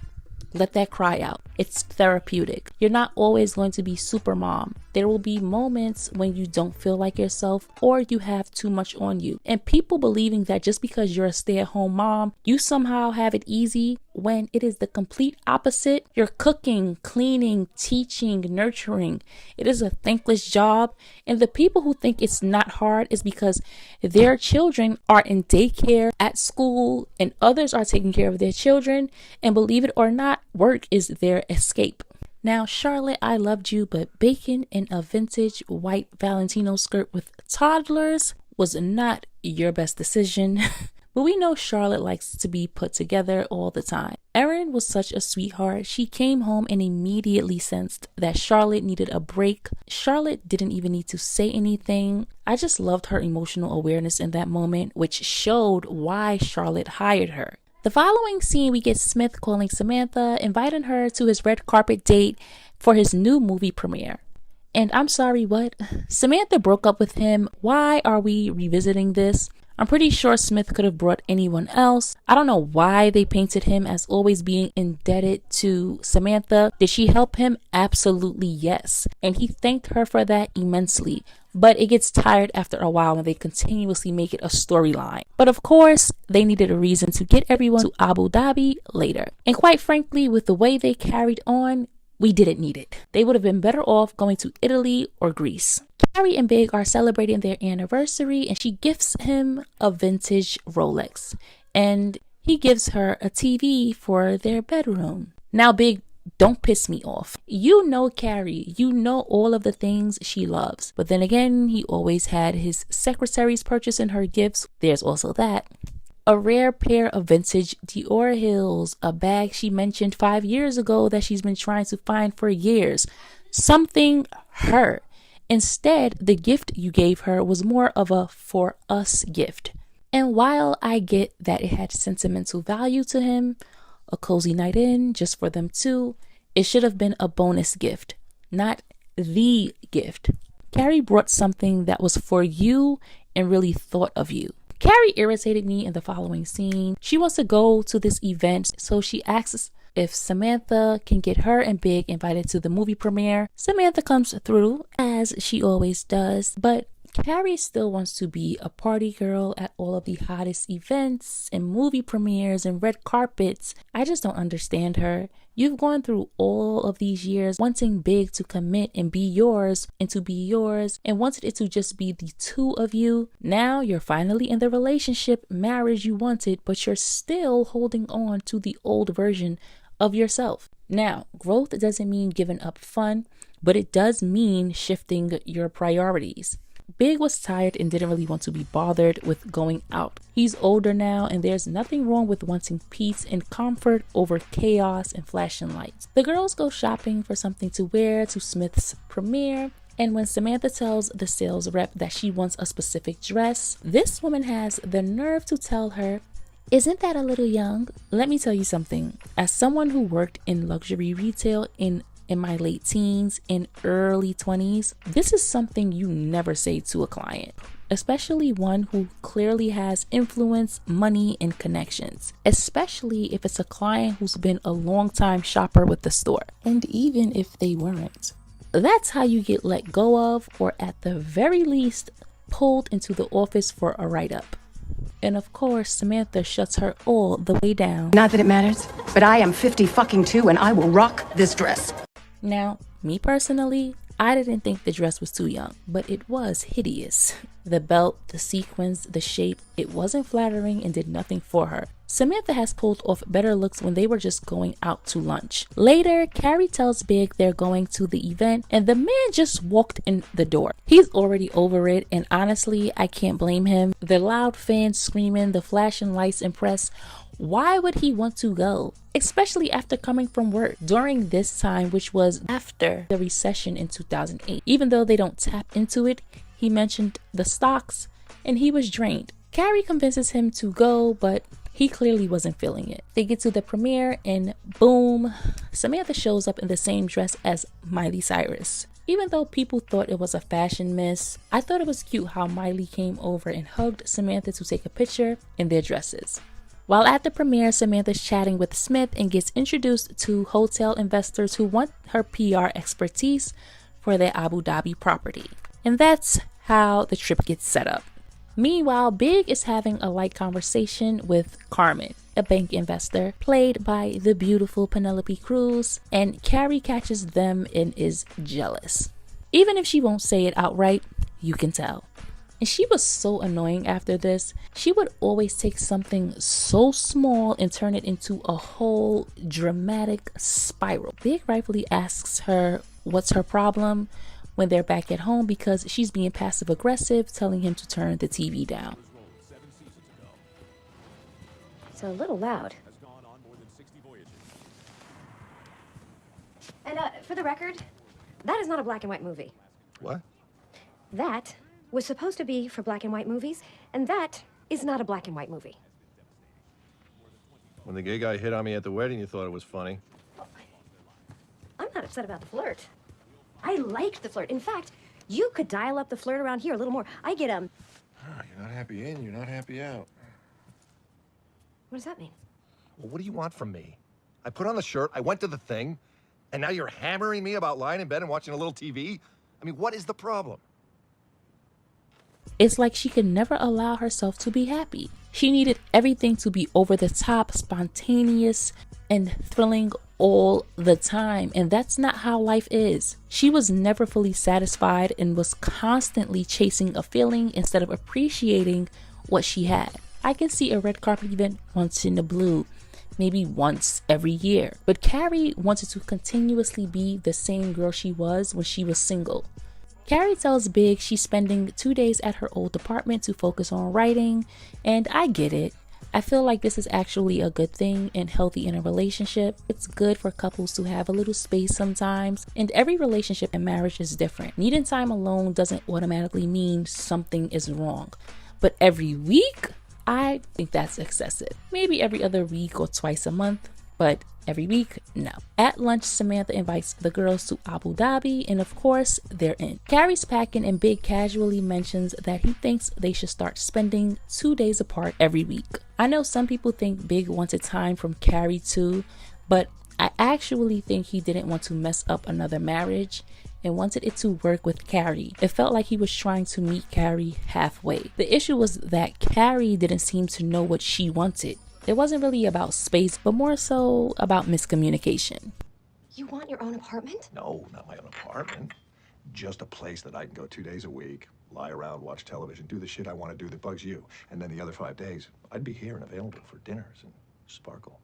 let that cry out. It's therapeutic. You're not always going to be super mom. There will be moments when you don't feel like yourself or you have too much on you. And people believing that just because you're a stay-at-home mom, you somehow have it easy, when it is the complete opposite. You're cooking, cleaning, teaching, nurturing. It is a thankless job. And the people who think it's not hard is because their children are in daycare, at school, and others are taking care of their children. And believe it or not, work is their escape. Now, Charlotte, I loved you, but bacon in a vintage white Valentino skirt with toddlers was not your best decision. But we know Charlotte likes to be put together all the time. Erin was such a sweetheart. She came home and immediately sensed that Charlotte needed a break. Charlotte didn't even need to say anything. I just loved her emotional awareness in that moment, which showed why Charlotte hired her. The following scene, we get Smith calling Samantha, inviting her to his red carpet date for his new movie premiere. And I'm sorry, what? Samantha broke up with him. Why are we revisiting this? I'm pretty sure Smith could have brought anyone else. I don't know why they painted him as always being indebted to Samantha. Did she help him? Absolutely yes. And he thanked her for that immensely. But it gets tired after a while when they continuously make it a storyline. But of course, they needed a reason to get everyone to Abu Dhabi later. And quite frankly, with the way they carried on, we didn't need it. They would have been better off going to Italy or Greece. Carrie and Big are celebrating their anniversary and she gifts him a vintage Rolex. And he gives her a TV for their bedroom. Now, Big, don't piss me off. You know Carrie. You know all of the things she loves. But then again, he always had his secretaries purchasing her gifts. There's also that. A rare pair of vintage Dior heels, a bag she mentioned 5 years ago that she's been trying to find for years. Something her. Instead, the gift you gave her was more of a for us gift. And while I get that it had sentimental value to him, a cozy night in just for them two, it should have been a bonus gift, not the gift. Carrie brought something that was for you and really thought of you. Carrie irritated me in the following scene. She wants to go to this event, so she asks if Samantha can get her and Big invited to the movie premiere. Samantha comes through, as she always does, but Carrie still wants to be a party girl at all of the hottest events and movie premieres and red carpets. I just don't understand her. You've gone through all of these years wanting Big to commit and be yours and to be yours and wanted it to just be the two of you. Now you're finally in the relationship, marriage you wanted, but you're still holding on to the old version of yourself. Now, growth doesn't mean giving up fun, but it does mean shifting your priorities. Big was tired and didn't really want to be bothered with going out. He's older now and there's nothing wrong with wanting peace and comfort over chaos and flashing lights. The girls go shopping for something to wear to Smith's premiere, and when Samantha tells the sales rep that she wants a specific dress, this woman has the nerve to tell her, "Isn't that a little young?" Let me tell you something. As someone who worked in luxury retail in my late teens and early 20s, this is something you never say to a client, especially one who clearly has influence, money, and connections, especially if it's a client who's been a long-time shopper with the store. And even if they weren't, that's how you get let go of, or at the very least, pulled into the office for a write-up. And of course, Samantha shuts her all the way down. Not that it matters, but I am 50 fucking 2 and I will rock this dress. Now, me personally, I didn't think the dress was too young, but it was hideous. The belt, the sequins, the shape, it wasn't flattering and did nothing for her. Samantha has pulled off better looks when they were just going out to lunch. Later, Carrie tells Big they're going to the event and the man just walked in the door. He's already over it, and honestly, I can't blame him. The loud fans screaming, the flashing lights and press. Why would he want to go? Especially after coming from work during this time, which was after the recession in 2008. Even though they don't tap into it, he mentioned the stocks and he was drained. Carrie convinces him to go, but he clearly wasn't feeling it. They get to the premiere and boom, Samantha shows up in the same dress as Miley Cyrus. Even though people thought it was a fashion miss, I thought it was cute how Miley came over and hugged Samantha to take a picture in their dresses. While at the premiere, Samantha's chatting with Smith and gets introduced to hotel investors who want her PR expertise for their Abu Dhabi property. And that's how the trip gets set up. Meanwhile, Big is having a light conversation with Carmen, a bank investor, played by the beautiful Penelope Cruz, and Carrie catches them and is jealous. Even if she won't say it outright, you can tell. And she was so annoying after this. She would always take something so small and turn it into a whole dramatic spiral. Big rightfully asks her what's her problem when they're back at home because she's being passive aggressive, telling him to turn the TV down. It's a little loud. And for the record, that is not a black and white movie. What? That was supposed to be for black and white movies, and that is not a black and white movie. When the gay guy hit on me at the wedding, you thought it was funny. I'm not upset about the flirt. I liked the flirt. In fact, you could dial up the flirt around here a little more. I get, You're not happy in, you're not happy out. What does that mean? Well, what do you want from me? I put on the shirt, I went to the thing, and now you're hammering me about lying in bed and watching a little TV? I mean, what is the problem? It's like she could never allow herself to be happy. She needed everything to be over the top, spontaneous, and thrilling all the time, and that's not how life is. She was never fully satisfied and was constantly chasing a feeling instead of appreciating what she had. I can see a red carpet event once in a blue, maybe once every year, but Carrie wanted to continuously be the same girl she was when she was single. Carrie tells Big she's spending 2 days at her old apartment to focus on writing, and I get it. I feel like this is actually a good thing and healthy in a relationship. It's good for couples to have a little space sometimes, and every relationship and marriage is different. Needing time alone doesn't automatically mean something is wrong, but every week, I think that's excessive. Maybe every other week or twice a month, but every week, no. At lunch, Samantha invites the girls to Abu Dhabi, and of course, they're in. Carrie's packing, and Big casually mentions that he thinks they should start spending 2 days apart every week. I know some people think Big wanted time from Carrie too, but I actually think he didn't want to mess up another marriage and wanted it to work with Carrie. It felt like he was trying to meet Carrie halfway. The issue was that Carrie didn't seem to know what she wanted. It wasn't really about space, but more so about miscommunication. You want your own apartment? No, not my own apartment. Just a place that I can go 2 days a week, lie around, watch television, do the shit I want to do that bugs you. And then the other 5 days, I'd be here and available for dinners and sparkle.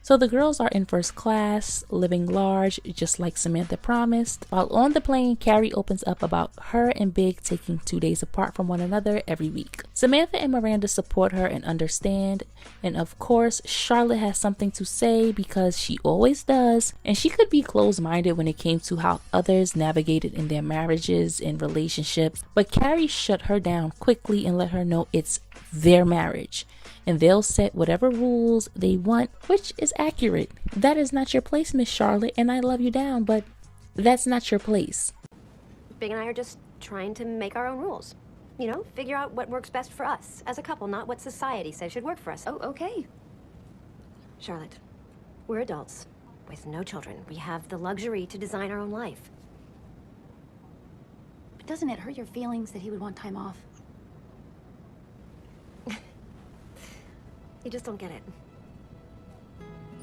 So the girls are in first class, living large, just like Samantha promised. While on the plane, Carrie opens up about her and Big taking 2 days apart from one another every week. Samantha and Miranda support her and understand. And of course, Charlotte has something to say because she always does. And she could be closed-minded when it came to how others navigated in their marriages and relationships. But Carrie shut her down quickly and let her know it's their marriage, and they'll set whatever rules they want, which is accurate. That is not your place, Miss Charlotte, and I love you down, but that's not your place. Big and I are just trying to make our own rules. You know, figure out what works best for us as a couple, not what society says should work for us. Oh, okay. Charlotte, we're adults with no children. We have the luxury to design our own life. But doesn't it hurt your feelings that he would want time off? You just don't get it.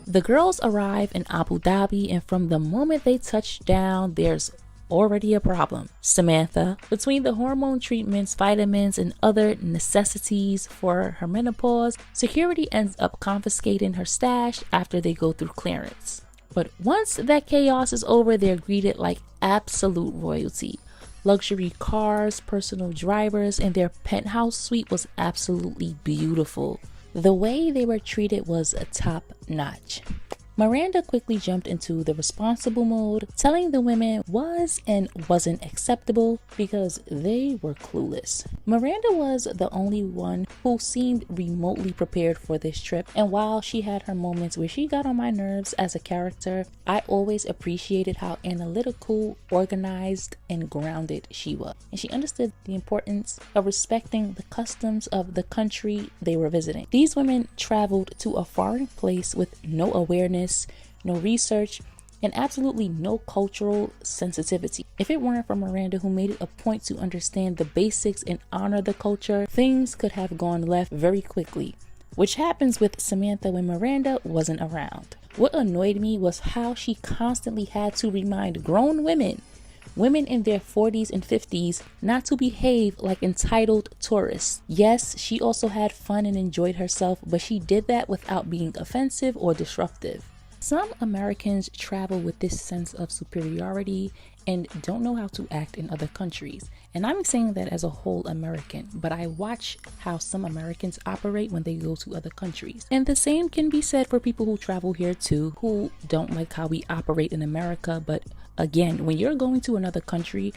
The girls arrive in Abu Dhabi, and from the moment they touch down, there's already a problem. Samantha, between the hormone treatments, vitamins, and other necessities for her menopause, security ends up confiscating her stash after they go through clearance. But once that chaos is over, they're greeted like absolute royalty. Luxury cars, personal drivers, and their penthouse suite was absolutely beautiful. The way they were treated was top notch. Miranda quickly jumped into the responsible mode, telling the women was and wasn't acceptable because they were clueless. Miranda was the only one who seemed remotely prepared for this trip, and while she had her moments where she got on my nerves as a character, I always appreciated how analytical, organized, and grounded she was. And she understood the importance of respecting the customs of the country they were visiting. These women traveled to a foreign place with no awareness, no research, and absolutely no cultural sensitivity. If it weren't for Miranda, who made it a point to understand the basics and honor the culture, things could have gone left very quickly, which happens with Samantha when Miranda wasn't around. What annoyed me was how she constantly had to remind grown women in their 40s and 50s not to behave like entitled tourists. Yes, she also had fun and enjoyed herself, but she did that without being offensive or disruptive. Some Americans travel with this sense of superiority and don't know how to act in other countries. And I'm saying that as a whole American, but I watch how some Americans operate when they go to other countries. And the same can be said for people who travel here too, who don't like how we operate in America. But again, when you're going to another country,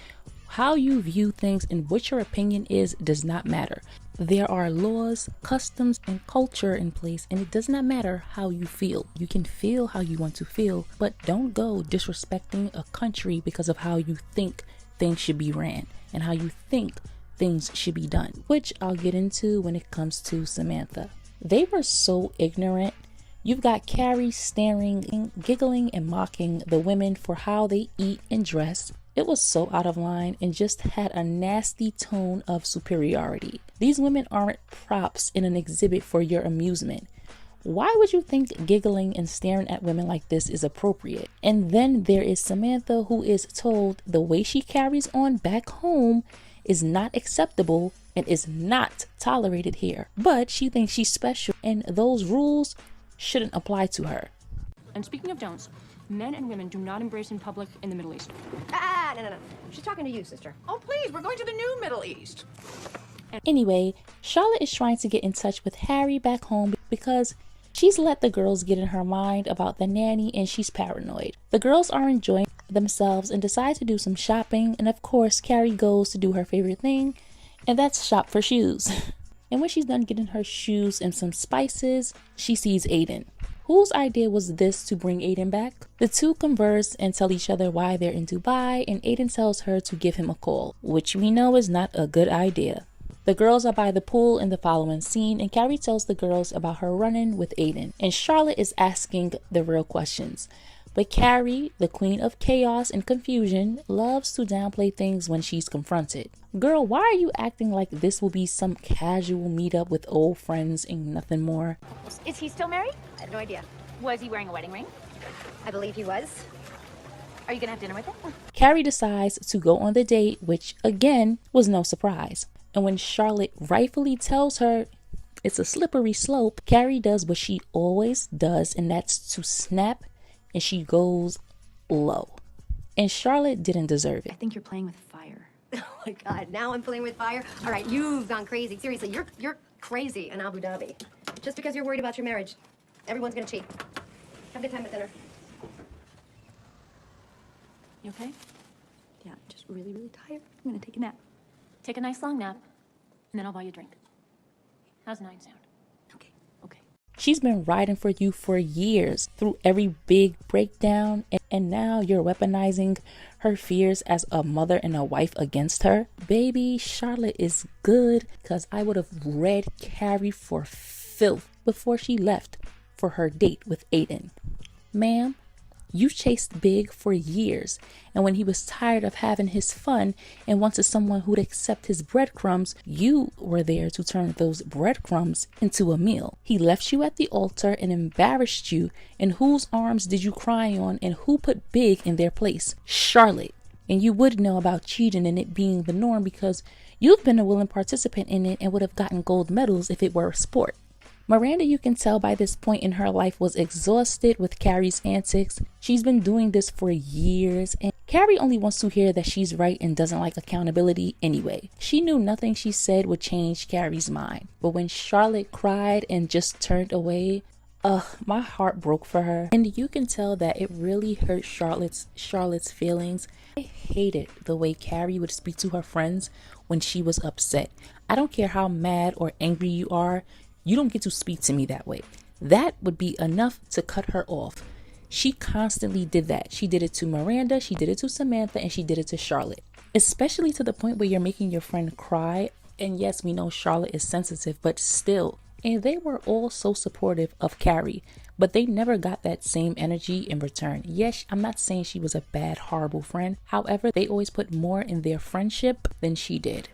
how you view things and what your opinion is does not matter. There are laws, customs, and culture in place, and it does not matter how you feel. You can feel how you want to feel, but don't go disrespecting a country because of how you think things should be ran and how you think things should be done, which I'll get into when it comes to Samantha. They were so ignorant. You've got Carrie staring, giggling, and mocking the women for how they eat and dress. It was so out of line and just had a nasty tone of superiority. These women aren't props in an exhibit for your amusement. Why would you think giggling and staring at women like this is appropriate? And then there is Samantha, who is told the way she carries on back home is not acceptable and is not tolerated here. But she thinks she's special and those rules shouldn't apply to her. And speaking of don'ts, men and women do not embrace in public in the Middle East. No. She's talking to you, sister. Oh, please, we're going to the new Middle East. Anyway, Charlotte is trying to get in touch with Harry back home because she's let the girls get in her mind about the nanny and she's paranoid. The girls are enjoying themselves and decide to do some shopping, and of course Carrie goes to do her favorite thing, and that's shop for shoes. And when she's done getting her shoes and some spices, she sees Aiden. Whose idea was this to bring Aiden back? The two converse and tell each other why they're in Dubai, and Aiden tells her to give him a call, which we know is not a good idea. The girls are by the pool in the following scene, and Carrie tells the girls about her run-in with Aiden, and Charlotte is asking the real questions. But Carrie, the queen of chaos and confusion, loves to downplay things when she's confronted. Girl, why are you acting like this will be some casual meetup with old friends and nothing more? Is he still married? I have no idea. Was he wearing a wedding ring? I believe he was. Are you gonna have dinner with him? Carrie decides to go on the date, which again was no surprise. And when Charlotte rightfully tells her it's a slippery slope, Carrie does what she always does, and that's to snap, and she goes low. And Charlotte didn't deserve it. I think you're playing with fire. Oh my God, now I'm playing with fire? All right, you've gone crazy. Seriously, you're crazy in Abu Dhabi. Just because you're worried about your marriage. Everyone's gonna cheat. Have a good time at dinner. You okay? Yeah, I'm just really, really tired. I'm gonna take a nap. Take a nice long nap, and then I'll buy you a drink. How's 9 sound? Okay. She's been riding for you for years through every big breakdown, and now you're weaponizing her fears as a mother and a wife against her. Baby, Charlotte is good, because I would have read Carrie for filth before she left for her date with Aiden. Ma'am, you chased Big for years, and when he was tired of having his fun and wanted someone who'd accept his breadcrumbs, you were there to turn those breadcrumbs into a meal. He left you at the altar and embarrassed you, and whose arms did you cry on, and who put Big in their place? Charlotte. and you would know about cheating and it being the norm because you've been a willing participant in it and would have gotten gold medals if it were a sport. Miranda, you can tell by this point in her life, was exhausted with Carrie's antics. She's been doing this for years, and Carrie only wants to hear that she's right and doesn't like accountability anyway. She knew nothing she said would change Carrie's mind. But when Charlotte cried and just turned away, my heart broke for her. And you can tell that it really hurt Charlotte's feelings. I hated the way Carrie would speak to her friends when she was upset. I don't care how mad or angry you are. You don't get to speak to me that way. That would be enough to cut her off. She constantly did that. She did it to Miranda, she did it to Samantha, and she did it to Charlotte. Especially to the point where you're making your friend cry. And yes, we know Charlotte is sensitive, but still. And they were all so supportive of Carrie, but they never got that same energy in return. Yes, I'm not saying she was a bad, horrible friend. However, they always put more in their friendship than she did.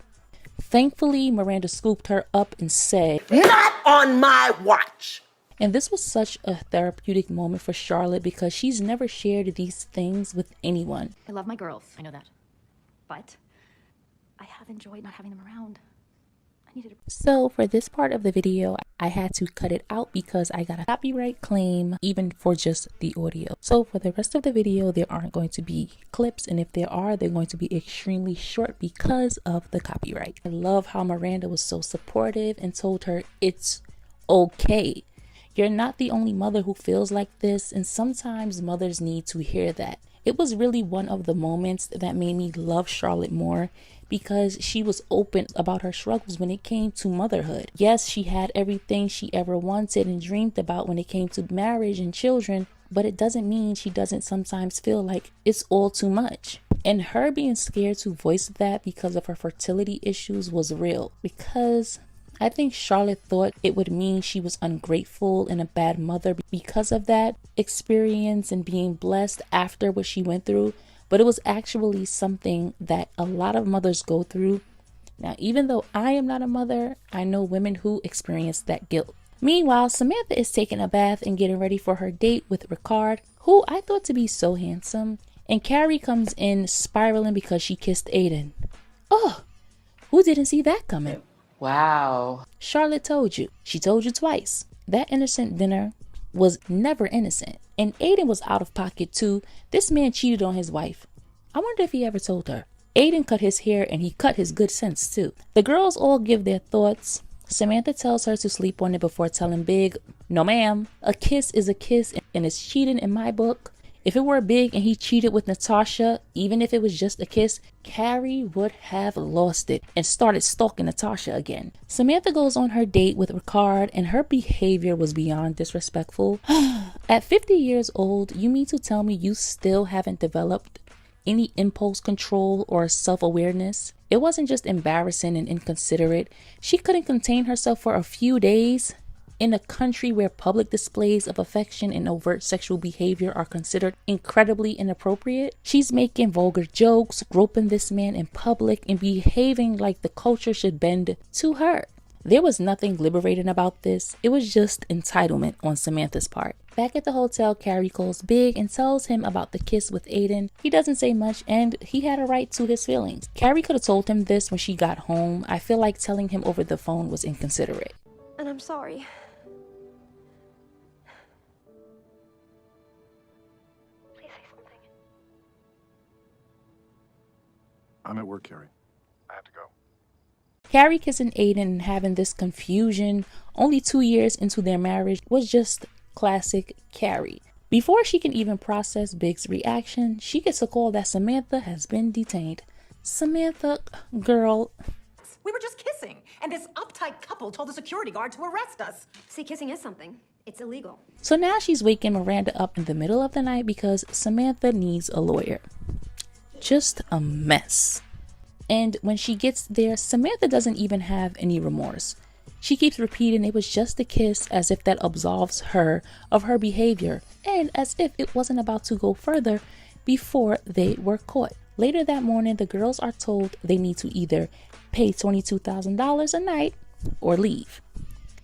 Thankfully, Miranda scooped her up and said, "Not on my watch." And this was such a therapeutic moment for Charlotte because she's never shared these things with anyone. I love my girls. I know that. But I have enjoyed not having them around. So for this part of the video, I had to cut it out because I got a copyright claim even for just the audio. So for the rest of the video, there aren't going to be clips, and if there are, they're going to be extremely short because of the copyright. I love how Miranda was so supportive and told her it's okay. You're not the only mother who feels like this, and sometimes mothers need to hear that. It was really one of the moments that made me love Charlotte more because she was open about her struggles when it came to motherhood. Yes, she had everything she ever wanted and dreamed about when it came to marriage and children, but it doesn't mean she doesn't sometimes feel like it's all too much. And her being scared to voice that because of her fertility issues was real, because I think Charlotte thought it would mean she was ungrateful and a bad mother because of that experience and being blessed after what she went through. But it was actually something that a lot of mothers go through. Now, even though I am not a mother, I know women who experience that guilt. Meanwhile, Samantha is taking a bath and getting ready for her date with Ricard, who I thought to be so handsome. And Carrie comes in spiraling because she kissed Aiden. Oh, who didn't see that coming? Wow. Charlotte told you. She told you twice. That innocent dinner was never innocent. And Aiden was out of pocket too. This man cheated on his wife. I wonder if he ever told her. Aiden cut his hair and he cut his good sense too. The girls all give their thoughts. Samantha tells her to sleep on it before telling Big, "No ma'am, a kiss is a kiss and it's cheating in my book." If it were Big and he cheated with Natasha, even if it was just a kiss, Carrie would have lost it and started stalking Natasha again. Samantha goes on her date with Ricard and her behavior was beyond disrespectful. At 50 years old, you mean to tell me you still haven't developed any impulse control or self-awareness? It wasn't just embarrassing and inconsiderate. She couldn't contain herself for a few days. In a country where public displays of affection and overt sexual behavior are considered incredibly inappropriate, she's making vulgar jokes, groping this man in public, and behaving like the culture should bend to her. There was nothing liberating about this. It was just entitlement on Samantha's part. Back at the hotel, Carrie calls Big and tells him about the kiss with Aiden. He doesn't say much, and he had a right to his feelings. Carrie could have told him this when she got home. I feel like telling him over the phone was inconsiderate. And I'm sorry. I'm at work, Carrie. I have to go. Carrie kissing Aiden and having this confusion only 2 years into their marriage was just classic Carrie. Before she can even process Big's reaction, she gets a call that Samantha has been detained. Samantha, girl. We were just kissing, and this uptight couple told the security guard to arrest us. See, kissing is something. It's illegal. So now she's waking Miranda up in the middle of the night because Samantha needs a lawyer. Just a mess. And when she gets there, Samantha doesn't even have any remorse. She keeps repeating it was just a kiss, as if that absolves her of her behavior, and as if it wasn't about to go further before they were caught. Later that morning, the girls are told they need to either pay $22,000 a night or leave.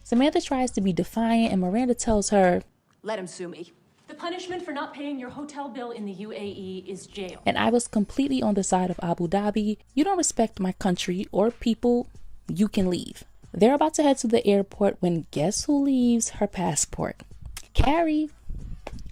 Samantha tries to be defiant and Miranda tells her, Let him sue me. The punishment for not paying your hotel bill in the UAE is jail. And I was completely on the side of Abu Dhabi. You don't respect my country or people, you can leave. They're about to head to the airport when guess who leaves her passport? Carrie.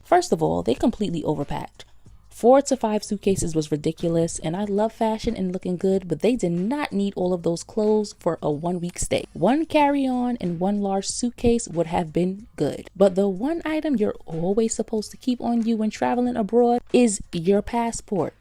First of all, they completely overpacked. 4 to 5 suitcases was ridiculous, and I love fashion and looking good, but they did not need all of those clothes for a 1-week stay. 1 carry-on and 1 large suitcase would have been good. But the one item you're always supposed to keep on you when traveling abroad is your passport.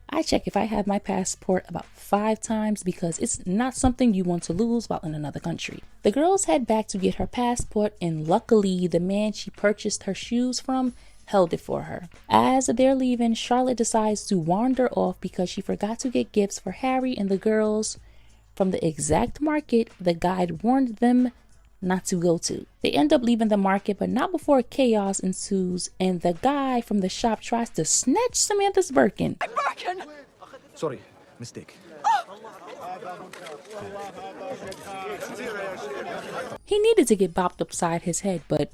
I check if I have my passport about 5 times because it's not something you want to lose while in another country. The girls head back to get her passport, and luckily the man she purchased her shoes from held it for her. As they're leaving, Charlotte decides to wander off because she forgot to get gifts for Harry and the girls from the exact market the guide warned them not to go to. They end up leaving the market, but not before chaos ensues and the guy from the shop tries to snatch Samantha's Birkin. Birkin! Sorry, mistake. He needed to get bopped upside his head, but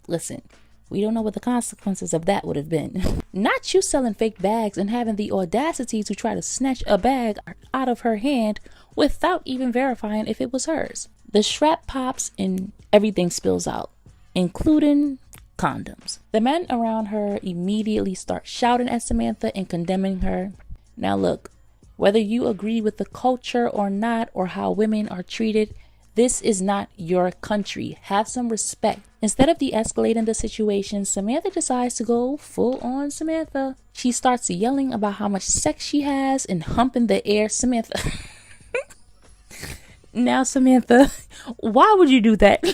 listen, we don't know what the consequences of that would have been. Not you selling fake bags and having the audacity to try to snatch a bag out of her hand without even verifying if it was hers. The strap pops and everything spills out, including condoms. The men around her immediately start shouting at Samantha and condemning her. Now look, whether you agree with the culture or not, or how women are treated, this is not your country. Have some respect. Instead of de-escalating the situation, Samantha decides to go full on Samantha. She starts yelling about how much sex she has and humping the air. Samantha. Now, Samantha, why would you do that?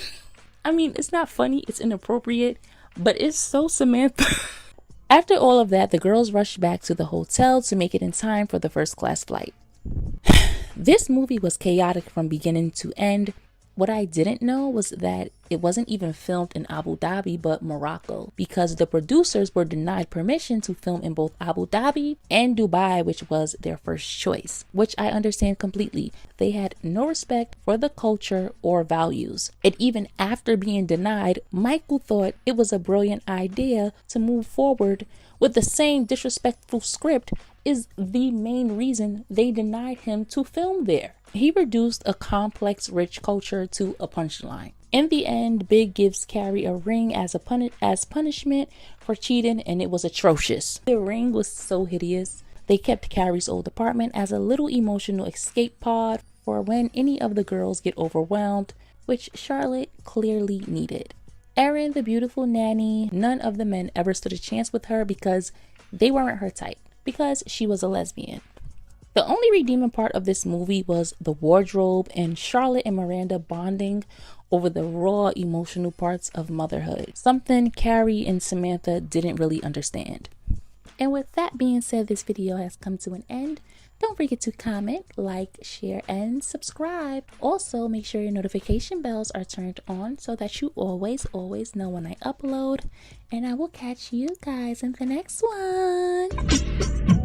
I mean, it's not funny, it's inappropriate, but it's so Samantha. After all of that, the girls rush back to the hotel to make it in time for the first class flight. This movie was chaotic from beginning to end. What I didn't know was that it wasn't even filmed in Abu Dhabi but Morocco, because the producers were denied permission to film in both Abu Dhabi and Dubai, which was their first choice, which I understand completely. They had no respect for the culture or values. And even after being denied, Michael thought it was a brilliant idea to move forward with the same disrespectful script is the main reason they denied him to film there. He reduced a complex, rich culture to a punchline. In the end, Big gives Carrie a ring as punishment for cheating, and it was atrocious. The ring was so hideous. They kept Carrie's old apartment as a little emotional escape pod for when any of the girls get overwhelmed, which Charlotte clearly needed. Erin, the beautiful nanny, none of the men ever stood a chance with her because they weren't her type, because she was a lesbian. The only redeeming part of this movie was the wardrobe and Charlotte and Miranda bonding over the raw emotional parts of motherhood, something Carrie and Samantha didn't really understand. And with that being said, this video has come to an end. Don't forget to comment, like, share, and subscribe. Also, make sure your notification bells are turned on so that you always know when I upload. And I will catch you guys in the next one.